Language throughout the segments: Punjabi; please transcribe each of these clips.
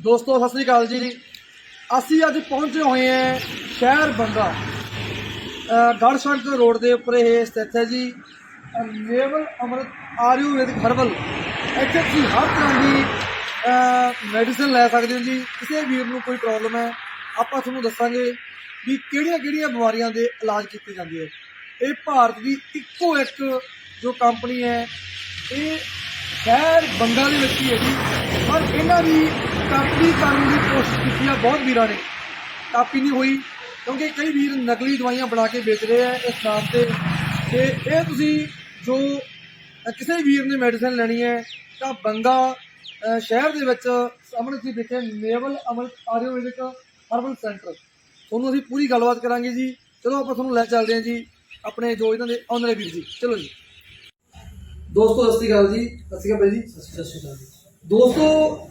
ਦੋਸਤੋ ਸਤਿ ਸ੍ਰੀ ਅਕਾਲ ਜੀ। ਅਸੀਂ ਅੱਜ ਪਹੁੰਚੇ ਹੋਏ ਹਾਂ ਸ਼ਹਿਰ ਬੰਗਾ, ਗੜਸ਼ੰਕ ਰੋਡ ਦੇ ਉੱਪਰ ਇਹ ਸਥਿਤ ਹੈ ਜੀ। ਨੇਵਲ ਅੰਮ੍ਰਿਤ ਆਯੁਰਵੈਦਿਕ ਹਰਬਲ। ਇੱਥੇ ਤੁਸੀਂ ਹਰ ਤਰ੍ਹਾਂ ਦੀ ਮੈਡੀਸਨ ਲੈ ਸਕਦੇ ਹੋ ਜੀ। ਕਿਸੇ ਵੀਰ ਨੂੰ ਕੋਈ ਪ੍ਰੋਬਲਮ ਹੈ, ਆਪਾਂ ਤੁਹਾਨੂੰ ਦੱਸਾਂਗੇ ਵੀ ਕਿਹੜੀਆਂ ਕਿਹੜੀਆਂ ਬਿਮਾਰੀਆਂ ਦੇ ਇਲਾਜ ਕੀਤੇ ਜਾਂਦੇ ਹੈ। ਇਹ ਭਾਰਤ ਦੀ ਇੱਕੋ ਇੱਕ ਜੋ ਕੰਪਨੀ ਹੈ, ਇਹ ਸ਼ਹਿਰ ਬੰਗਾ ਦੇ ਵਿੱਚ ਹੀ ਹੈ ਜੀ। ਪਰ ਇਹਨਾਂ ਦੀ ਕਾਪੀ ਕਰਨ ਦੀ ਕੋਸ਼ਿਸ਼ ਕੀਤੀ ਹੈ ਬਹੁਤ ਵੀਰਾਂ ਨੇ, ਕਾਪੀ ਨਹੀਂ ਹੋਈ, ਕਿਉਂਕਿ ਕਈ ਵੀਰ ਨਕਲੀ ਦਵਾਈਆਂ ਬਣਾ ਕੇ ਵੇਚ ਰਹੇ ਆ ਇਸ ਨਾਮ ਤੇ। ਇਹ ਤੁਸੀਂ ਜੋ ਕਿਸੇ ਵੀਰ ਨੇ ਮੈਡੀਸਨ ਲੈਣੀ ਹੈ ਤਾਂ ਬੰਗਾ ਸ਼ਹਿਰ ਦੇ ਵਿੱਚ ਸਾਹਮਣੇ ਤੁਸੀਂ ਦੇਖਿਆ ਨੇਵਲ ਅੰਮ੍ਰਿਤ ਆਯੁਰਵੈਦਿਕ ਹਰਬਲ ਸੈਂਟਰ। ਤੁਹਾਨੂੰ ਅਸੀਂ ਪੂਰੀ ਗੱਲਬਾਤ ਕਰਾਂਗੇ ਜੀ। ਚਲੋ ਆਪਾਂ ਤੁਹਾਨੂੰ ਲੈ ਚੱਲਦੇ ਹਾਂ ਜੀ ਆਪਣੇ ਜੋ ਇਹਨਾਂ ਦੇ ਆਨਰ ਵੀਰ ਜੀ। ਚਲੋ ਜੀ ਦੋਸਤੋ ਸਤਿ ਸ਼੍ਰੀ ਅਕਾਲ ਜੀ। ਸਤਿ ਸ਼੍ਰੀ ਅਕਾਲ ਬਾਈ ਜੀ। ਸਤਿ ਸ਼੍ਰੀ ਅਕਾਲ ਜੀ ਦੋਸਤੋ।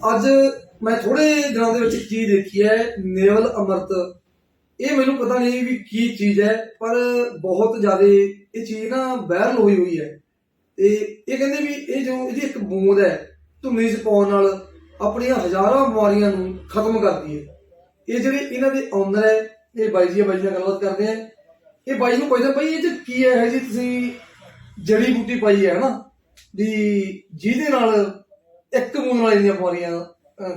ਅੱਜ ਮੈਂ ਥੋੜੇ ਦਿਨਾਂ ਦੇ ਵਿੱਚ ਇੱਕ ਚੀਜ਼ ਦੇਖੀ ਹੈ, ਨੇਵਲ ਅੰਮ੍ਰਿਤ। ਇਹ ਮੈਨੂੰ ਪਤਾ ਨਹੀਂ ਵੀ ਕੀ ਚੀਜ਼ ਹੈ, ਪਰ ਬਹੁਤ ਜ਼ਿਆਦਾ ਇਹ ਚੀਜ਼ ਨਾ ਵਾਇਰਲ ਹੋਈ ਹੈ। ਤੇ ਇਹ ਕਹਿੰਦੇ ਵੀ ਇਹ ਜੋ ਇਹਦੀ ਇੱਕ ਬੂੰਦ ਹੈ ਧੁੰਨੀ 'ਚ ਪਾਉਣ ਨਾਲ ਆਪਣੀਆਂ ਹਜ਼ਾਰਾਂ ਬਿਮਾਰੀਆਂ ਨੂੰ ਖਤਮ ਕਰਦੀ ਹੈ। ਇਹ ਜਿਹੜੇ ਇਹਨਾਂ ਦੇ ਓਨਰ ਹੈ, ਇਹ ਬਾਈ ਜੀ ਨਾਲ ਗੱਲਬਾਤ ਕਰਦੇ ਆ। ਇਹ ਬਾਈ ਨੂੰ ਪੁੱਛਦਾ ਭਾਈ ਇਹ 'ਚ ਕੀ ਹੈ ਜੀ, ਤੁਸੀਂ ਜੜੀ ਬੂਟੀ ਪਾਈ ਹੈ ਨਾ ਵੀ ਜਿਹਦੇ ਨਾਲ ਇੱਕ ਬੂੰਦ ਨਾਲ ਇੰਨੀਆਂ ਬਿਮਾਰੀਆਂ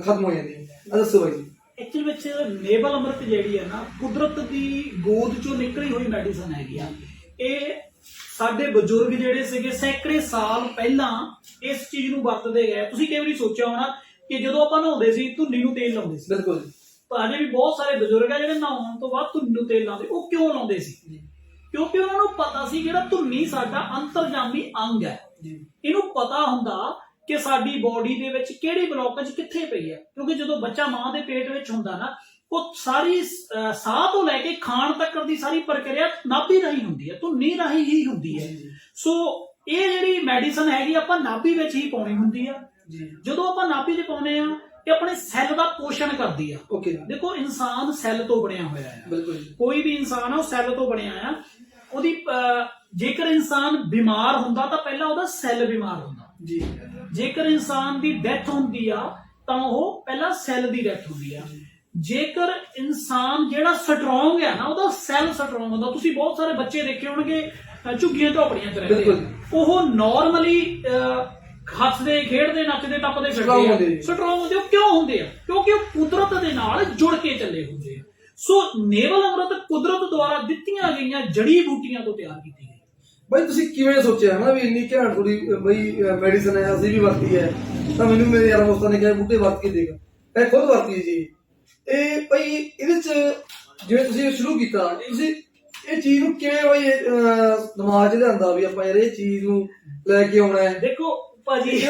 ਖਤਮ ਹੋ ਜਾਂਦੀਆਂ। ਦੱਸੋ ਬਾਈ ਜੀ। ਐਕਚੁਅਲ ਵਿੱਚ ਨੇਵਲ ਅੰਮ੍ਰਿਤ ਜਿਹੜੀ ਹੈ ਨਾ, ਕੁਦਰਤ ਦੀ ਗੋਦ ਚੋਂ ਨਿਕਲੀ ਹੋਈ ਮੈਡੀਸਨ ਹੈਗੀ ਆ। ਇਹ ਸਾਡੇ ਬਜ਼ੁਰਗ ਜਿਹੜੇ ਸੀਗੇ ਸੈਂਕੜੇ ਸਾਲ ਪਹਿਲਾਂ ਇਸ ਚੀਜ਼ ਨੂੰ ਵਰਤਦੇ ਗਏ। ਤੁਸੀਂ ਕਈ ਵਾਰੀ ਸੋਚਿਆ ਹੋਣਾ ਕਿ ਜਦੋਂ ਆਪਾਂ ਨਹਾਉਂਦੇ ਸੀ ਧੁੰਨੀ ਨੂੰ ਤੇਲ ਲਾਉਂਦੇ ਸੀ। ਬਿਲਕੁਲ। ਤਾਂ ਅਜੇ ਵੀ ਬਹੁਤ ਸਾਰੇ ਬਜ਼ੁਰਗ ਆ ਜਿਹੜੇ ਨਹਾਉਣ ਤੋਂ ਬਾਅਦ ਧੁੰਨੀ ਨੂੰ ਤੇਲ ਲਾਉਂਦੇ। ਉਹ ਕਿਉਂ ਲਾਉਂਦੇ ਸੀ? ਕਿਉਂਕਿ ਉਹਨਾਂ ਨੂੰ ਪਤਾ ਸੀ ਜਿਹੜਾ ਧੁੰਨੀ ਸਾਡਾ ਅੰਤਰਜਾਮੀ ਅੰਗ ਹੈ, ਇਹਨੂੰ ਪਤਾ ਹੁੰਦਾ ਕਿ ਸਾਡੀ ਬੋਡੀ ਦੇ ਵਿੱਚ ਕਿਹੜੀ ਬਲੌਕੇਜ ਕਿੱਥੇ ਪਈ ਹੈ। ਕਿਉਂਕਿ ਜਦੋਂ ਬੱਚਾ ਮਾਂ ਦੇ ਪੇਟ ਵਿੱਚ ਹੁੰਦਾ ਨਾ, ਉਹ ਸਾਰੀ ਸਾਹ ਤੋਂ ਲੈ ਕੇ ਖਾਣ ਤੱਕ ਦੀ ਸਾਰੀ ਪ੍ਰਕਿਰਿਆ ਨਾਭੀ ਰਾਹੀਂ ਹੁੰਦੀ ਹੈ, ਧੁੰਨੀ ਰਾਹੀਂ ਹੀ ਹੁੰਦੀ ਹੈ। ਸੋ ਇਹ ਜਿਹੜੀ ਮੈਡੀਸਨ ਹੈਗੀ ਆਪਾਂ ਨਾਭੀ ਵਿੱਚ ਹੀ ਪਾਉਣੀ ਹੁੰਦੀ ਆ। ਜਦੋਂ ਆਪਾਂ ਨਾਭੀ 'ਚ ਪਾਉਨੇ ਆ ਇਹ ਆਪਣੇ ਸੈੱਲ ਦਾ ਪੋਸ਼ਣ ਕਰਦੀ ਆ। ਦੇਖੋ ਇਨਸਾਨ ਸੈੱਲ ਤੋਂ ਬਣਿਆ ਹੋਇਆ ਹੈ। ਕੋਈ ਵੀ ਇਨਸਾਨ ਆ ਉਹ ਸੈੱਲ ਤੋਂ ਬਣਿਆ ਆ। ਉਹਦੀ ਜੇਕਰ ਇਨਸਾਨ ਬਿਮਾਰ ਹੁੰਦਾ ਤਾਂ ਪਹਿਲਾਂ ਉਹਦਾ ਸੈੱਲ ਬਿਮਾਰ ਹੁੰਦਾ। ਜੇਕਰ ਇਨਸਾਨ ਦੀ ਡੈਥ ਹੁੰਦੀ ਆ ਤਾਂ ਉਹ ਪਹਿਲਾਂ ਸੈੱਲ ਦੀ ਡੈਥ ਹੁੰਦੀ ਆ। ਜੇਕਰ ਇਨਸਾਨ ਜਿਹੜਾ ਸਟਰੋਂਗ ਹੈ ਨਾ, ਉਹਦਾ ਸੈੱਲ ਸਟਰੋਂਗ ਹੁੰਦਾ। ਤੁਸੀਂ ਬਹੁਤ ਸਾਰੇ ਬੱਚੇ ਦੇਖੇ ਹੋਣਗੇ ਝੁੱਗੀਆਂ ਝੋਪੜੀਆਂ 'ਚ ਰਹਿੰਦੇ, ਉਹ ਨਾਰਮਲੀ ਹੱਸਦੇ ਖੇਡਦੇ ਨੱਚਦੇ ਟੱਪਦੇ ਫਿਰਦੇ ਸਟਰੋਂਗ ਹੁੰਦੇ। ਉਹ ਕਿਉਂ ਹੁੰਦੇ ਆ? ਕਿਉਂਕਿ ਉਹ ਕੁਦਰਤ ਦੇ ਨਾਲ ਜੁੜ ਕੇ ਚੱਲੇ ਹੁੰਦੇ ਆ। ਸੋ ਨੇਵਲ ਅੰਮ੍ਰਿਤ ਕੁਦਰਤ ਦੁਆਰਾ ਦਿੱਤੀਆਂ ਗਈਆਂ ਜੜੀ ਬੂਟੀਆਂ ਤੋਂ ਤਿਆਰ ਕੀਤੀ ਗਈ। ਬਾਈ ਤੁਸੀਂ ਕਿਵੇਂ ਸੋਚਿਆ ਨਾ ਵੀ ਇੰਨੀ ਘੈਂਟ ਥੋੜੀ ਬਈ ਮੈਡੀਸਨ ਹੈ, ਅਸੀਂ ਵੀ ਵਰਤੀ ਹੈ, ਤਾਂ ਮੈਨੂੰ ਮੇਰੇ ਯਾਰ ਦੋਸਤਾਂ ਨੇ ਕਿਹਾ ਬੂਟੇ ਵਰਤ ਕੇ ਦੇਗਾ, ਮੈਂ ਖੁਦ ਵਰਤੀ ਜੀ। ਇਹ ਭਾਈ ਇਹਦੇ 'ਚ ਜਿਵੇਂ ਤੁਸੀਂ ਸ਼ੁਰੂ ਕੀਤਾ, ਤੁਸੀਂ ਇਹ ਚੀਜ਼ ਨੂੰ ਕਿਵੇਂ ਬਾਈ ਦਿਮਾਗ 'ਚ ਲਿਆਂਦਾ ਵੀ ਆਪਾਂ ਯਾਰ ਇਹ ਚੀਜ਼ ਨੂੰ ਲੈ ਕੇ ਆਉਣਾ ਹੈ? ਦੇਖੋ ਭਾਜੀ,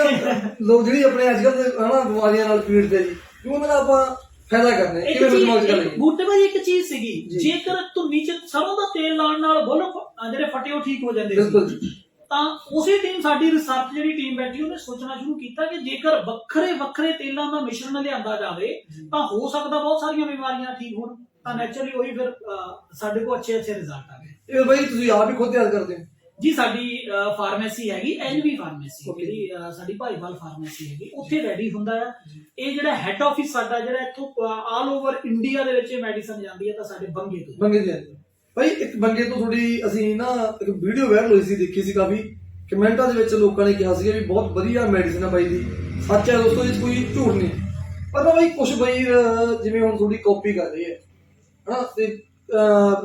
ਲੋਕ ਜਿਹੜੀ ਆਪਣੇ ਅੱਜ ਕੱਲ੍ਹ ਹਨਾ ਬਿਮਾਰੀਆਂ ਨਾਲ ਪੀੜਦੇ ਜੀ, ਉਹਨਾਂ ਦਾ ਆਪਾਂ ਫਾਇਦਾ ਕਰਨਾ ਹੈ, ਕਿਵੇਂ ਦਿਮਾਗ 'ਚ ਕਰਾਂਗੇ? ਬੂਟੇ ਭਾਜੀ ਇੱਕ ਚੀਜ਼ ਸੀਗੀ, ਜੇਕਰ ਧੁੰਨੀ 'ਚ ਸਰੋਂ ਦਾ ਤੇਲ ਲਾਉਣ ਨਾਲ ਬੁੱਲ ਜਿਹੜੇ ਫਟੇ ਉਹ ਠੀਕ ਹੋ ਜਾਂਦੇ ਸੀ, ਤਾਂ ਉਸੇ ਟੀਮ ਸਾਡੀ ਰਿਸਰਚ ਜਿਹੜੀ ਟੀਮ ਬੈਠੀ ਉਹਨੇ ਸੋਚਣਾ ਸ਼ੁਰੂ ਕੀਤਾ ਕਿ ਜੇਕਰ ਵੱਖਰੇ ਵੱਖਰੇ ਤੇਲਾਂ ਦਾ ਮਿਸ਼ਰਣ ਲਿਆਂਦਾ ਜਾਵੇ ਤਾਂ ਹੋ ਸਕਦਾ ਬਹੁਤ ਸਾਰੀਆਂ ਬਿਮਾਰੀਆਂ ਠੀਕ ਹੋਣ। ਤਾਂ ਨੈਚੁਰਲੀ ਉਹੀ ਫਿਰ ਸਾਡੇ ਕੋਲ ਅੱਛੇ ਰਿਜ਼ਲਟ ਆ ਗਏ। ਇਹ ਬਾਈ ਤੁਸੀਂ ਆਪ ਹੀ ਖੁਦ ਤਿਆਰ ਕਰਦੇ ਹੋ ਜੀ? ਸਾਡੀ ਫਾਰਮੇਸੀ ਹੈਗੀ ਐਨਵੀ ਫਾਰਮੇਸੀ, ਜਿਹੜੀ ਸਾਡੀ ਭਾਈਵਾਲ ਫਾਰਮੇਸੀ ਹੈਗੀ, ਉੱਥੇ ਰੈਡੀ ਹੁੰਦਾ ਆ। ਇਹ ਜਿਹੜਾ ਹੈਡ ਆਫਿਸ ਸਾਡਾ ਜਿਹੜਾ ਇੱਥੋਂ ਆਲ ਓਵਰ ਇੰਡੀਆ ਦੇ ਵਿੱਚ ਮੈਡੀਸਨ ਜਾਂਦੀ ਹੈ ਤਾਂ ਸਾਡੇ ਬੰਗੇ ਤੋਂ ਜਾਂਦੀ ਹੈ। ਭਾਈ ਇੱਕ ਬੰਗੇ ਤੋਂ ਥੋੜੀ ਅਸੀਂ ਨਾ ਇੱਕ ਵੀਡੀਓ ਵਾਇਰਲ ਹੋਈ ਸੀ, ਦੇਖੀ ਸੀ, ਕਾਫੀ ਕਮੈਂਟਾਂ ਦੇ ਵਿੱਚ ਲੋਕਾਂ ਨੇ ਕਿਹਾ ਸੀ ਵੀ ਬਹੁਤ ਵਧੀਆ ਮੈਡੀਸਨ ਹੈ ਬਾਈ ਦੀ। ਸੱਚ ਹੈ ਦੋਸਤੋ, ਇਹ ਕੋਈ ਝੂਠ ਨਹੀਂ। ਪਰ ਨਾ ਬਾਈ ਕੁਛ ਬਾਈ ਜਿਵੇਂ ਹੁਣ ਥੋੜੀ ਕਾਪੀ ਕਰ ਰਹੇ ਹੈ ਹਨਾ, ਤੇ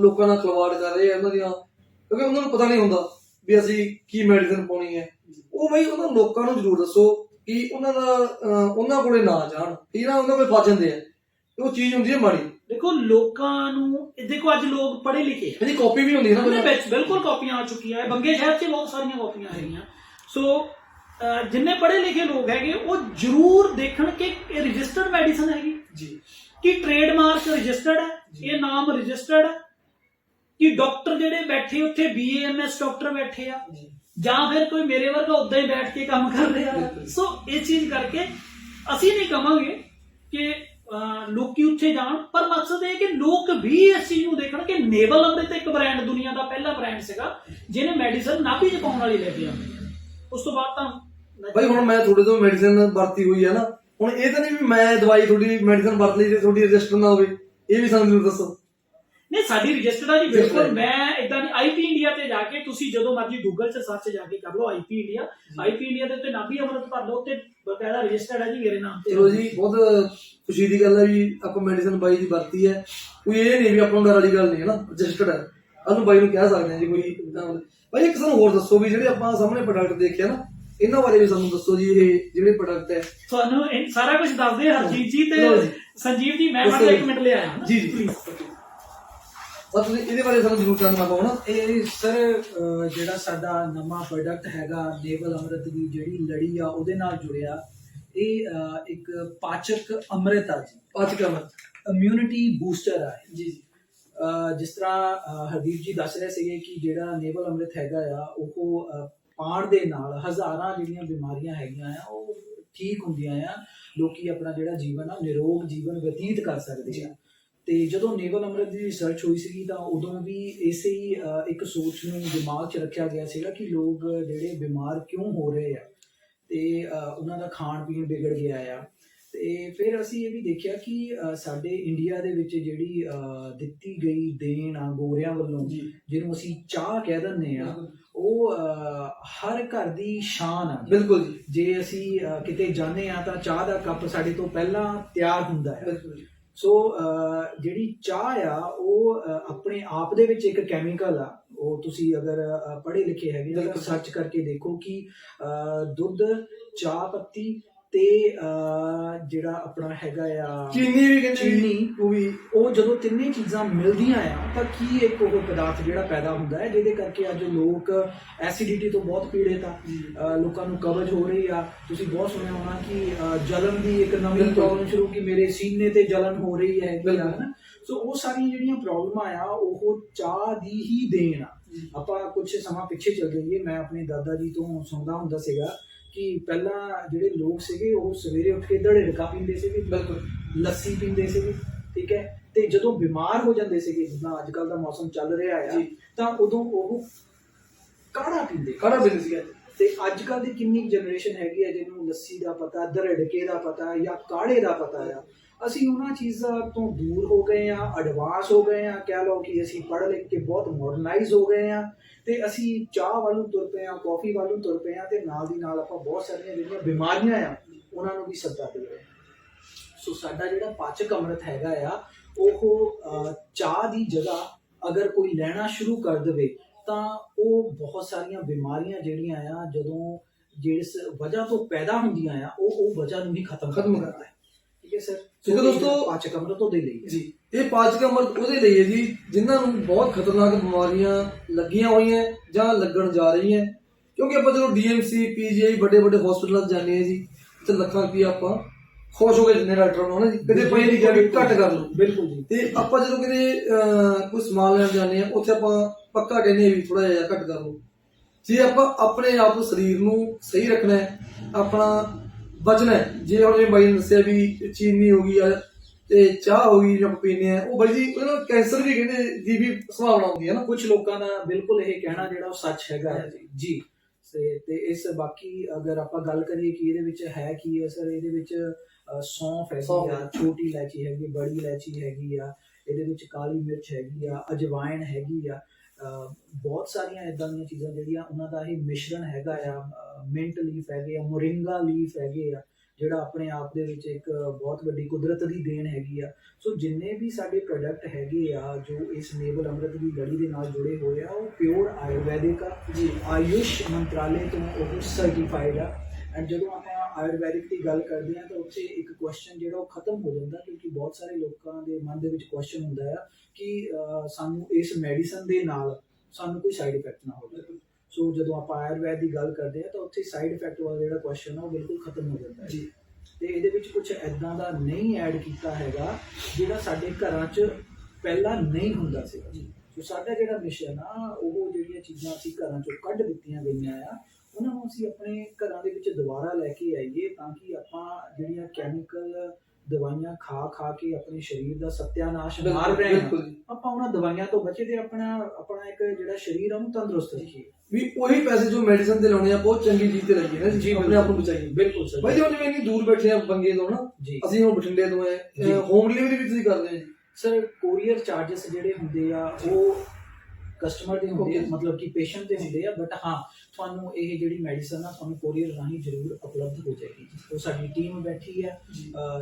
ਲੋਕਾਂ ਨਾਲ ਖਿਲਵਾੜ ਕਰ ਰਹੇ ਆ ਉਹਨਾਂ ਦੀਆਂ, ਕਿਉਂਕਿ ਉਹਨਾਂ ਨੂੰ ਪਤਾ ਨਹੀਂ ਹੁੰਦਾ ਵੀ ਅਸੀਂ ਕੀ ਮੈਡੀਸਨ ਪਾਉਣੀ ਹੈ। ਉਹ ਬਾਈ ਉਹਨਾਂ ਲੋਕਾਂ ਨੂੰ ਜ਼ਰੂਰ ਦੱਸੋ ਕਿ ਉਹਨਾਂ ਕੋਲੇ ਨਾ ਜਾਣ, ਠੀਕ ਨਾ, ਉਹਨਾਂ ਕੋਲ ਫਸ ਜਾਂਦੇ ਆ। ਉਹ ਚੀਜ਼ ਹੁੰਦੀ ਹੈ ਮਾੜੀ। ਦੇਖੋ ਲੋਕਾਂ ਨੂੰ ਦੇਖੋ ਅੱਜ ਲੋਕ ਪੜ੍ਹੇ ਲਿਖੇ, ਇਹਦੀ ਕਾਪੀ ਵੀ ਹੁੰਦੀ ਹੈ ਨਾ ਵਿੱਚ, ਬਿਲਕੁਲ ਕਾਪੀਆਂ ਆ ਚੁੱਕੀਆਂ। ਬੰਗੇ ਸ਼ਹਿਰ 'ਚ ਬਹੁਤ ਸਾਰੀਆਂ ਕਾਪੀਆਂ ਹੈਗੀਆਂ। ਸੋ ਜਿੰਨੇ ਪੜ੍ਹੇ ਲਿਖੇ ਲੋਕ ਹੈਗੇ ਉਹ ਜ਼ਰੂਰ ਦੇਖਣ ਕਿ ਇਹ ਰਜਿਸਟਰਡ ਮੈਡੀਸਨ ਹੈਗੀ ਜੀ, ਕਿ ਟ੍ਰੇਡਮਾਰਕ ਰਜਿਸਟਰਡ ਹੈ, ਇਹ ਨਾਮ ਰਜਿਸਟਰਡ ਹੈ, ਕਿ ਡਾਕਟਰ ਜਿਹੜੇ ਬੈਠੇ ਉੱਥੇ BAMS ਡਾਕਟਰ ਬੈਠੇ ਆ, ਜਾਂ ਫਿਰ ਕੋਈ ਮੇਰੇ ਵਰਗਾ ਉਦਾਂ ਹੀ ਬੈਠ ਕੇ ਕੰਮ ਕਰ ਰਿਹਾ। ਸੋ ਇਹ ਚੀਜ਼ ਕਰਕੇ ਅਸੀਂ ਨਹੀਂ ਕਹਾਂਗੇ ਕਿ ਲੋਕੀ ਉੱਥੇ ਜਾਣ, ਪਰ ਮਕਸਦ ਇਹ ਕਿ ਲੋਕ ਵੀ ਇਸ ਚੀਜ਼ ਨੂੰ ਦੇਖਣ ਕਿ ਨੇਵਲ ਅੰਮ੍ਰਿਤ ਇੱਕ ਬ੍ਰਾਂਡ, ਦੁਨੀਆ ਦਾ ਪਹਿਲਾ ਬ੍ਰਾਂਡ ਸੀਗਾ ਜਿਹਨੇ ਮੈਡੀਸਨ ਨਾਭੀ 'ਚ ਪਾਉਣ ਵਾਲੀ ਲੈ ਕੇ ਆਉਂਦੀ। ਉਸ ਤੋਂ ਬਾਅਦ ਤਾਂ ਭਾਈ ਹੁਣ ਮੈਂ ਤੁਹਾਡੇ ਤੋਂ ਮੈਡੀਸਨ ਵਰਤੀ ਹੋਈ ਹੈ ਨਾ, ਹੁਣ ਇਹ ਤਾਂ ਨਹੀਂ ਵੀ ਮੈਂ ਦਵਾਈ ਤੁਹਾਡੀ ਮੈਡੀਸਨ ਵਰਤ ਲਈ ਤੇ ਤੁਹਾਡੀ ਰਜਿਸਟਰ ਨਾ ਹੋਵੇ, ਇਹ ਵੀ ਸਾਨੂੰ ਜ਼ਰੂਰ ਦੱਸੋ। ਨਹੀਂ ਸਾਡੀ ਰਜਿਸਟਰਡ ਆ ਜੀ ਬਿਲਕੁਲ। ਮੈਂ ਇਦਾਂ ਨਹੀਂ, ਆਈਪੀ ਇੰਡੀਆ ਤੇ ਜਾ ਕੇ ਤੁਸੀਂ ਜਦੋਂ ਮਰਜ਼ੀ ਗੂਗਲ 'ਚ ਸਰਚ ਜਾ ਕੇ ਕਰ ਲਓ ਆਈਪੀ ਇੰਡੀਆ ਦੇ ਉੱਤੇ ਨਾਭੀ ਅੰਮ੍ਰਿਤ ਭਰ ਲਓ ਤੇ ਬਕਾਇਦਾ ਰਜਿਸਟਰਡ ਹੈ ਜੀ ਮੇਰੇ ਨਾਮ ਤੇ। ਚਲੋ ਜੀ, ਬਹੁਤ ਖੁਸ਼ੀ ਦੀ ਗੱਲ ਹੈ ਵੀ ਆਪਾਂ ਮੈਡੀਸਨ ਬਾਈ ਦੀ ਵਰਤੀ ਹੈ, ਕੋਈ ਇਹ ਨਹੀਂ ਵੀ ਆਪਾਂ ਨੂੰ ਡਰ ਵਾਲੀ ਗੱਲ ਨਹੀਂ ਹੈ ਨਾ, ਰਜਿਸਟਰਡ ਹੈ, ਉਹਨੂੰ ਬਾਈ ਨੂੰ ਕਹਿ ਸਕਦੇ ਹਾਂ ਜੀ ਕੋਈ ਇੱਦਾਂ। ਬਾਈ ਇੱਕ ਸਾਨੂੰ ਹੋਰ ਦੱਸੋ ਵੀ ਜਿਹੜੇ ਆਪਾਂ ਸਾਹਮਣੇ ਪ੍ਰੋਡਕਟ ਦੇਖਿਆ ਨਾ, ਇਹਨਾਂ ਬਾਰੇ ਵੀ ਸਾਨੂੰ ਦੱਸੋ ਜੀ। ਇਹ ਜਿਹੜੇ ਪ੍ਰੋਡਕਟ ਹੈ ਤੁਹਾਨੂੰ ਸਾਰਾ ਕੁਝ ਦੱਸਦੇ ਹਰਜੀਤ ਜੀ ਤੇ ਸੰਜੀਵ ਜੀ। ਮੈਂ ਮਾੜਾ ਇੱਕ ਮਿੰਟ ਲੈ ਆਇਆ ਜੀ ਜੀ ਪਲੀਜ਼। ਬਸ ਤੁਸੀਂ ਇਹਦੇ ਬਾਰੇ ਸਾਨੂੰ ਜ਼ਰੂਰ ਜਾਣਨਾ ਪਾਉਣਾ। ਇਹ ਸਰ ਜਿਹੜਾ ਸਾਡਾ ਨਵਾਂ ਪ੍ਰੋਡਕਟ ਹੈਗਾ ਨੇਵਲ ਅੰਮ੍ਰਿਤ ਦੀ ਜਿਹੜੀ ਲੜੀ ਆ ਉਹਦੇ ਨਾਲ ਜੁੜਿਆ, ਇਹ ਇੱਕ ਪਾਚਕ ਅੰਮ੍ਰਿਤ ਆ ਜੀ, ਪਾਚਕ ਅੰਮ੍ਰਿਤ ਇਮਿਊਨਿਟੀ ਬੂਸਟਰ ਆ ਜੀ ਜੀ। ਜਿਸ ਤਰ੍ਹਾਂ ਹਰਦੀਪ ਜੀ ਦੱਸ ਰਹੇ ਸੀਗੇ ਕਿ ਜਿਹੜਾ ਨੇਵਲ ਅੰਮ੍ਰਿਤ ਹੈਗਾ ਆ ਉਹ ਪਾਣ ਦੇ ਨਾਲ ਹਜ਼ਾਰਾਂ ਜਿਹੜੀਆਂ ਬਿਮਾਰੀਆਂ ਹੈਗੀਆਂ ਆ ਉਹ ਠੀਕ ਹੁੰਦੀਆਂ ਆ, ਲੋਕੀ ਆਪਣਾ ਜਿਹੜਾ ਜੀਵਨ ਆ ਨਿਰੋਗ ਜੀਵਨ ਬਤੀਤ ਕਰ ਸਕਦੇ ਆ। ਤੇ ਜਦੋਂ ਨੇਵਲ ਅੰਮ੍ਰਿਤ ਦੀ ਰਿਸਰਚ ਹੋਈ ਸੀਗੀ ਤਾਂ ਉਦੋਂ ਵੀ ਇਸੇ ਹੀ ਇੱਕ ਸੋਚ ਨੂੰ ਦਿਮਾਗ 'ਚ ਰੱਖਿਆ ਗਿਆ ਸੀਗਾ ਕਿ ਲੋਕ ਜਿਹੜੇ ਬਿਮਾਰ ਕਿਉਂ ਹੋ ਰਹੇ ਆ ਤੇ ਉਹਨਾਂ ਦਾ ਖਾਣ ਪੀਣ ਵਿਗੜ ਗਿਆ ਆ। ਤੇ ਫਿਰ ਅਸੀਂ ਇਹ ਵੀ ਦੇਖਿਆ ਕਿ ਸਾਡੇ ਇੰਡੀਆ ਦੇ ਵਿੱਚ ਜਿਹੜੀ ਦਿੱਤੀ ਗਈ ਦੇਣ ਆ ਗੋਰਿਆਂ ਵੱਲੋਂ, ਜਿਹਨੂੰ ਅਸੀਂ ਚਾਹ ਕਹਿ ਦਿੰਦੇ ਆ, ਉਹ ਹਰ ਘਰ ਦੀ ਸ਼ਾਨ ਆ। ਬਿਲਕੁਲ ਜੀ। ਜੇ ਅਸੀਂ ਕਿਤੇ ਜਾਂਦੇ ਆ ਤਾਂ ਚਾਹ ਦਾ ਕੱਪ ਸਾਡੇ ਤੋਂ ਪਹਿਲਾਂ ਤਿਆਰ ਹੁੰਦਾ ਹੈ। ਸੋ ਜਿਹੜੀ ਚਾਹ ਆ ਉਹ ਆਪਣੇ ਆਪ ਦੇ ਵਿੱਚ ਇੱਕ ਕੈਮੀਕਲ ਆ। ਉਹ ਤੁਸੀਂ ਅਗਰ ਪੜ੍ਹੇ ਲਿਖੇ ਹੈਗੇ ਤਾਂ ਸਰਚ ਕਰਕੇ ਦੇਖੋ ਕਿ ਦੁੱਧ, ਚਾਹ ਪੱਤੀ ਤੇ ਜਿਹੜਾ ਆਪਣਾ ਹੈਗਾ ਆ ਚੀਨੀ ਵੀ ਕਹਿੰਦੇ, ਚੀਨੀ, ਉਹ ਜਦੋਂ ਤਿੰਨੇ ਚੀਜ਼ਾਂ ਮਿਲਦੀਆਂ ਆ ਤਾਂ ਕੀ ਇੱਕ ਉਹ ਪਦਾਰਥ ਜਿਹੜਾ ਪੈਦਾ ਹੁੰਦਾ ਹੈ ਜਿਹਦੇ ਕਰਕੇ ਅੱਜ ਲੋਕ ਐਸਿਡਿਟੀ ਤੋਂ ਬਹੁਤ ਪੀੜਿਤ ਆ, ਲੋਕਾਂ ਨੂੰ ਕਬਜ਼ ਹੋ ਰਹੀ ਆ। ਤੁਸੀਂ ਬਹੁਤ ਸੁਣਿਆ ਹੋਣਾ ਕਿ ਜਲਨ ਦੀ ਇੱਕ ਨਵੀਂ ਪ੍ਰੋਬਲਮ ਸ਼ੁਰੂ ਕਿ ਮੇਰੇ ਸੀਨੇ ਤੇ ਜਲਨ ਹੋ ਰਹੀ ਹੈ। ਸੋ ਉਹ ਸਾਰੀਆਂ ਜਿਹੜੀਆਂ ਪ੍ਰੋਬਲਮਾਂ ਆ ਉਹ ਚਾਹ ਦੀ ਹੀ ਦੇਣ ਆ। ਆਪਾਂ ਕੁਝ ਸਮਾਂ ਪਿੱਛੇ ਚੱਲ ਜਾਈਏ, ਮੈਂ ਆਪਣੇ ਦਾਦਾ ਜੀ ਤੋਂ ਸੁਣਦਾ ਹੁੰਦਾ ਸੀਗਾ ਕਿ ਪਹਿਲਾਂ ਜਿਹੜੇ ਲੋਕ ਸੀਗੇ ਉਹ ਸਵੇਰੇ ਉੱਠ ਕੇ ਦੜੇੜਕਾ ਪੀਂਦੇ ਸੀਗੇ, ਬਿਲਕੁਲ ਲੱਸੀ ਪੀਂਦੇ ਸੀਗੇ, ਠੀਕ ਹੈ। ਤੇ ਜਦੋਂ ਬਿਮਾਰ ਹੋ ਜਾਂਦੇ ਸੀਗੇ, ਜਿੱਦਾਂ ਅੱਜ ਕੱਲ ਦਾ ਮੌਸਮ ਚੱਲ ਰਿਹਾ ਆ, ਤਾਂ ਉਦੋਂ ਉਹ ਕਾੜਾ ਪੀਂਦੇ ਸੀਗੇ। ਤੇ ਅੱਜ ਕੱਲ ਦੀ ਕਿੰਨੀ ਜਨਰੇਸ਼ਨ ਹੈਗੀ ਆ ਜਿਹਨੂੰ ਲੱਸੀ ਦਾ ਪਤਾ, ਦੜੇੜਕੇ ਦਾ ਪਤਾ ਜਾਂ ਕਾੜੇ ਦਾ ਪਤਾ ਆ। ਅਸੀਂ ਉਹਨਾਂ ਚੀਜ਼ਾਂ ਤੋਂ ਦੂਰ ਹੋ ਗਏ ਆ, ਐਡਵਾਂਸ ਹੋ ਗਏ ਆ, ਕਹਿ ਲਓ ਕਿ ਅਸੀਂ ਪੜ੍ਹ ਲਿਖ ਕੇ ਬਹੁਤ ਮਾਡਰਨਾਈਜ਼ ਹੋ ਗਏ ਆ ਤੇ ਅਸੀਂ ਚਾਹ ਵੱਲ ਨੂੰ ਤੁਰ ਪਏ ਆ, ਕੌਫੀ ਵੱਲ ਨੂੰ ਤੁਰ ਪਏ ਆ ਤੇ ਨਾਲ ਦੀ ਨਾਲ ਆਪਾਂ ਬਹੁਤ ਸਾਰੀਆਂ ਜਿਹੜੀਆਂ ਬਿਮਾਰੀਆਂ ਆ ਉਹਨਾਂ ਨੂੰ ਵੀ ਸੱਦਾ ਦੇ ਰਹੇ ਆ। ਸੋ ਸਾਡਾ ਜਿਹੜਾ ਪਾਚਕ ਅੰਮ੍ਰਿਤ ਹੈਗਾ ਆ ਉਹ ਚਾਹ ਦੀ ਜਗ੍ਹਾ ਅਗਰ ਕੋਈ ਲੈਣਾ ਸ਼ੁਰੂ ਕਰ ਦੇਵੇ ਤਾਂ ਉਹ ਬਹੁਤ ਸਾਰੀਆਂ ਬਿਮਾਰੀਆਂ ਜਿਹੜੀਆਂ ਆ ਜਦੋਂ ਜਿਸ ਵਜ੍ਹਾ ਤੋਂ ਪੈਦਾ ਹੁੰਦੀਆਂ ਆ ਉਹ ਵਜ੍ਹਾ ਨੂੰ ਵੀ ਖਤਮ ਕਰਦਾ ਹੈ। ਠੀਕ ਹੈ ਸਰ। ਸੋ ਦੋਸਤੋ, ਪਾਚਕ ਅੰਮ੍ਰਿਤ ਉਹਦੇ ਲਈ ਜੀ, ਇਹ ਪਾਚਕ ਅੰਮ੍ਰਿਤ ਉਹਦੇ ਲਈ ਹੈ ਜੀ ਜਿਨ੍ਹਾਂ ਨੂੰ ਬਹੁਤ ਖਤਰਨਾਕ ਬਿਮਾਰੀਆਂ ਲੱਗੀਆਂ ਹੋਈਆਂ ਜਾਂ ਲੱਗਣ ਜਾ ਰਹੀਆਂ। ਕਿਉਂਕਿ ਆਪਾਂ ਜਦੋਂ ਡੀਐਮਸੀ, ਪੀਜੀਆਈ, ਵੱਡੇ ਵੱਡੇ ਹਸਪੀਟਲਾਂ 'ਚ ਜਾਂਦੇ ਹਾਂ ਜੀ, ਤੇ ਲੱਖਾਂ ਰੁਪਈਆ ਆਪਾਂ ਖੁਸ਼ ਹੋ ਕੇ ਦਿੰਦੇ ਡਾਕਟਰਾਂ ਨੂੰ ਨਾ ਜੀ, ਕਦੇ ਪਈ ਨਹੀਂ ਕਿਹਾ ਵੀ ਘੱਟ ਕਰ ਲਓ। ਬਿਲਕੁਲ ਜੀ। ਤੇ ਆਪਾਂ ਜਦੋਂ ਕਿਤੇ ਕੋਈ ਸਮਾਨ ਲੈਣ ਜਾਂਦੇ ਹਾਂ ਉੱਥੇ ਆਪਾਂ ਪੱਕਾ ਕਹਿੰਦੇ ਹਾਂ ਵੀ ਥੋੜਾ ਜਿਹਾ ਘੱਟ ਕਰ ਲਓ। ਜੇ ਆਪਾਂ ਆਪਣੇ ਆਪ ਸਰੀਰ ਨੂੰ ਸਹੀ ਰੱਖਣਾ ਹੈ, ਆਪਣਾ ਬਚਣਾ ਹੈ, ਜੇ ਹੁਣ ਬਾਈ ਨੇ ਦੱਸਿਆ ਵੀ ਚੀਨੀ ਹੋ ਗਈ ਆ ਤੇ ਚਾਹ ਹੋ ਗਈ ਜੋ ਪੀਂਦੇ ਆ, ਉਹ ਬਾਈ ਜੀ ਉਹਨਾਂ ਨੂੰ ਕੈਂਸਰ ਵੀ ਕਹਿੰਦੇ ਦੀ ਵੀ ਸੰਭਾਵਨਾ ਹੁੰਦੀ ਹੈ ਨਾ। ਕੁਝ ਲੋਕਾਂ ਦਾ ਬਿਲਕੁਲ ਇਹ ਕਹਿਣਾ ਜਿਹੜਾ ਉਹ ਸੱਚ ਹੈਗਾ ਜੀ। ਤੇ ਇਸ ਬਾਕੀ ਅਗਰ ਆਪਾਂ ਗੱਲ ਕਰੀਏ ਕਿ ਇਹਦੇ ਵਿੱਚ ਹੈ ਕੀ ਹੈ ਸਰ, ਇਹਦੇ ਵਿੱਚ ਸੌਂਫ ਹੈਗੀ ਆ, ਛੋਟੀ ਇਲਾਇਚੀ ਹੈਗੀ, ਬੜੀ ਇਲਾਇਚੀ ਹੈਗੀ ਆ, ਇਹਦੇ ਵਿੱਚ ਕਾਲੀ ਮਿਰਚ ਹੈਗੀ ਆ, ਅਜਵਾਇਣ ਹੈਗੀ ਆ, ਬਹੁਤ ਸਾਰੀਆਂ ਇਦਾਂ ਦੀਆਂ ਚੀਜ਼ਾਂ ਜਿਹੜੀਆਂ ਉਹਨਾਂ ਦਾ ਇਹ ਮਿਸ਼ਰਣ ਹੈਗਾ ਆ। ਮਿੰਟ ਲੀਫ ਹੈਗੇ ਆ, ਮੋਰਿੰਗਾ ਲੀਫ ਹੈਗੇ ਆ, ਜਿਹੜਾ ਆਪਣੇ ਆਪ ਦੇ ਵਿੱਚ ਇੱਕ ਬਹੁਤ ਵੱਡੀ ਕੁਦਰਤ ਦੀ ਦੇਣ ਹੈਗੀ ਆ। ਸੋ ਜਿੰਨੇ ਵੀ ਸਾਡੇ ਪ੍ਰੋਡਕਟ ਹੈਗੇ ਆ ਜੋ ਇਸ ਨੇਵਲ ਅੰਮ੍ਰਿਤ ਦੀ ਲੜੀ ਦੇ ਨਾਲ ਜੁੜੇ ਹੋਏ ਆ ਉਹ ਪਿਓਰ ਆਯੁਰਵੈਦਿਕ ਆ ਜੀ, ਆਯੁਸ਼ ਮੰਤਰਾਲੇ ਤੋਂ ਉਹ ਸਰਟੀਫਾਈਡ ਆ। ਐਂਡ ਜਦੋਂ ਆਪਾਂ ਆਯੁਰਵੈਦਿਕ ਦੀ ਗੱਲ ਕਰਦੇ ਹਾਂ ਤਾਂ ਉੱਥੇ ਇੱਕ ਕੁਐਸਚਨ ਜਿਹੜਾ ਉਹ ਖਤਮ ਹੋ ਜਾਂਦਾ, ਕਿਉਂਕਿ ਬਹੁਤ ਸਾਰੇ ਲੋਕਾਂ ਦੇ ਮਨ ਦੇ ਵਿੱਚ ਕੁਐਸਚਨ ਹੁੰਦਾ ਆ ਕਿ ਸਾਨੂੰ ਇਸ ਮੈਡੀਸਨ ਦੇ ਨਾਲ ਸਾਨੂੰ ਕੋਈ ਸਾਈਡ ਇਫੈਕਟ ਨਾ ਹੋਵੇ। ਸੋ ਜਦੋਂ ਆਪਾਂ ਆਯੁਰਵੈਦ ਦੀ ਗੱਲ ਕਰਦੇ ਹਾਂ ਤਾਂ ਉੱਥੇ ਸਾਈਡ ਇਫੈਕਟ ਵਾਲਾ ਜਿਹੜਾ ਕੁਐਸਚਨ ਆ ਉਹ ਬਿਲਕੁਲ ਖਤਮ ਹੋ ਜਾਂਦਾ ਹੈ ਜੀ। ਤੇ ਇਹਦੇ ਵਿੱਚ ਕੁਝ ਐਦਾਂ ਦਾ ਨਹੀਂ ਐਡ ਕੀਤਾ ਹੈਗਾ ਜਿਹੜਾ ਸਾਡੇ ਘਰਾਂ 'ਚ ਪਹਿਲਾਂ ਨਹੀਂ ਹੁੰਦਾ ਸੀਗਾ ਜੀ। ਸੋ ਸਾਡਾ ਜਿਹੜਾ ਮਿਸ਼ਨ ਆ ਉਹ ਜਿਹੜੀਆਂ ਚੀਜ਼ਾਂ ਅਸੀਂ ਘਰਾਂ 'ਚੋਂ ਕੱਢ ਦਿੱਤੀਆਂ ਗਈਆਂ ਆ ਉਹਨਾਂ ਨੂੰ ਅਸੀਂ ਆਪਣੇ ਘਰਾਂ ਦੇ ਵਿੱਚ ਦੁਬਾਰਾ ਲੈ ਕੇ ਆਈਏ ਤਾਂ ਕਿ ਆਪਾਂ ਜਿਹੜੀਆਂ ਕੈਮੀਕਲ ਦਵਾਈਆਂ ਖਾ ਕੇ ਆਪਣੇ ਸਰੀਰ ਦਾ ਸਤਿਆਨਾਸ਼ ਬਿਲਕੁਲ, ਮਾਰ ਰਹੇ ਬਿਲਕੁਲ ਹਾਂ, ਜੀ। ਆਪਾਂ ਉਹਨਾਂ ਦਵਾਈਆਂ ਤੋਂ ਬਚੇ ਤੇ ਆਪਣਾ ਇੱਕ ਜਿਹੜਾ ਸਰੀਰ ਆ ਉਹਨੂੰ ਤੰਦਰੁਸਤ ਰੱਖੀਏ। ਵੀ ਉਹੀ ਪੈਸੇ ਜੋ ਮੈਡੀਸਨ ਤੇ ਲਾਉਣੇ ਆ ਬਹੁਤ ਚੰਗੀ ਚੀਜ਼ ਤੇ ਲਾਈਏ ਨਾ ਜੀ, ਆਪਣੇ ਆਪ ਨੂੰ ਬਚਾਈਏ। ਬਿਲਕੁਲ ਸਰ। ਬਾਈ ਜੀ ਹੁਣ ਜਿਵੇਂ ਇੰਨੀ ਦੂਰ ਬੈਠੇ ਆ ਬੰਗੇ ਤੋਂ ਨਾ, ਜੀ ਅਸੀਂ ਹੁਣ ਬਠਿੰਡੇ ਤੋਂ ਜੀ। ਆ, ਹੋਮ ਡਿਲੀਵਰੀ ਵੀ ਤੁਸੀਂ ਕਰਦੇ ਆ ਜੀ? ਸਰ ਕੋਰੀਅਰ ਚਾਰजेस ਜਿਹੜੇ ਹੁੰਦੇ ਆ ਉਹ ਕਸਟਮਰ ਦੇ ਹੁੰਦੇ ਆ, Okay. ਮਤਲਬ ਕਿ ਪੇਸ਼ੈਂਟ ਦੇ ਹੁੰਦੇ ਆ, ਬਟ ਹਾਂ ਤੁਹਾਨੂੰ ਇਹ ਜਿਹੜੀ ਮੈਡੀਸਨ ਆ ਤੁਹਾਨੂੰ ਕੋਰੀਅਰ ਰਾਹੀਂ ਜ਼ਰੂਰ ਉਪਲਬਧ ਹੋ ਜਾਏਗੀ ਜੀ। ਉਹ ਸਾਡੀ ਟੀਮ ਬੈਠੀ ਆ,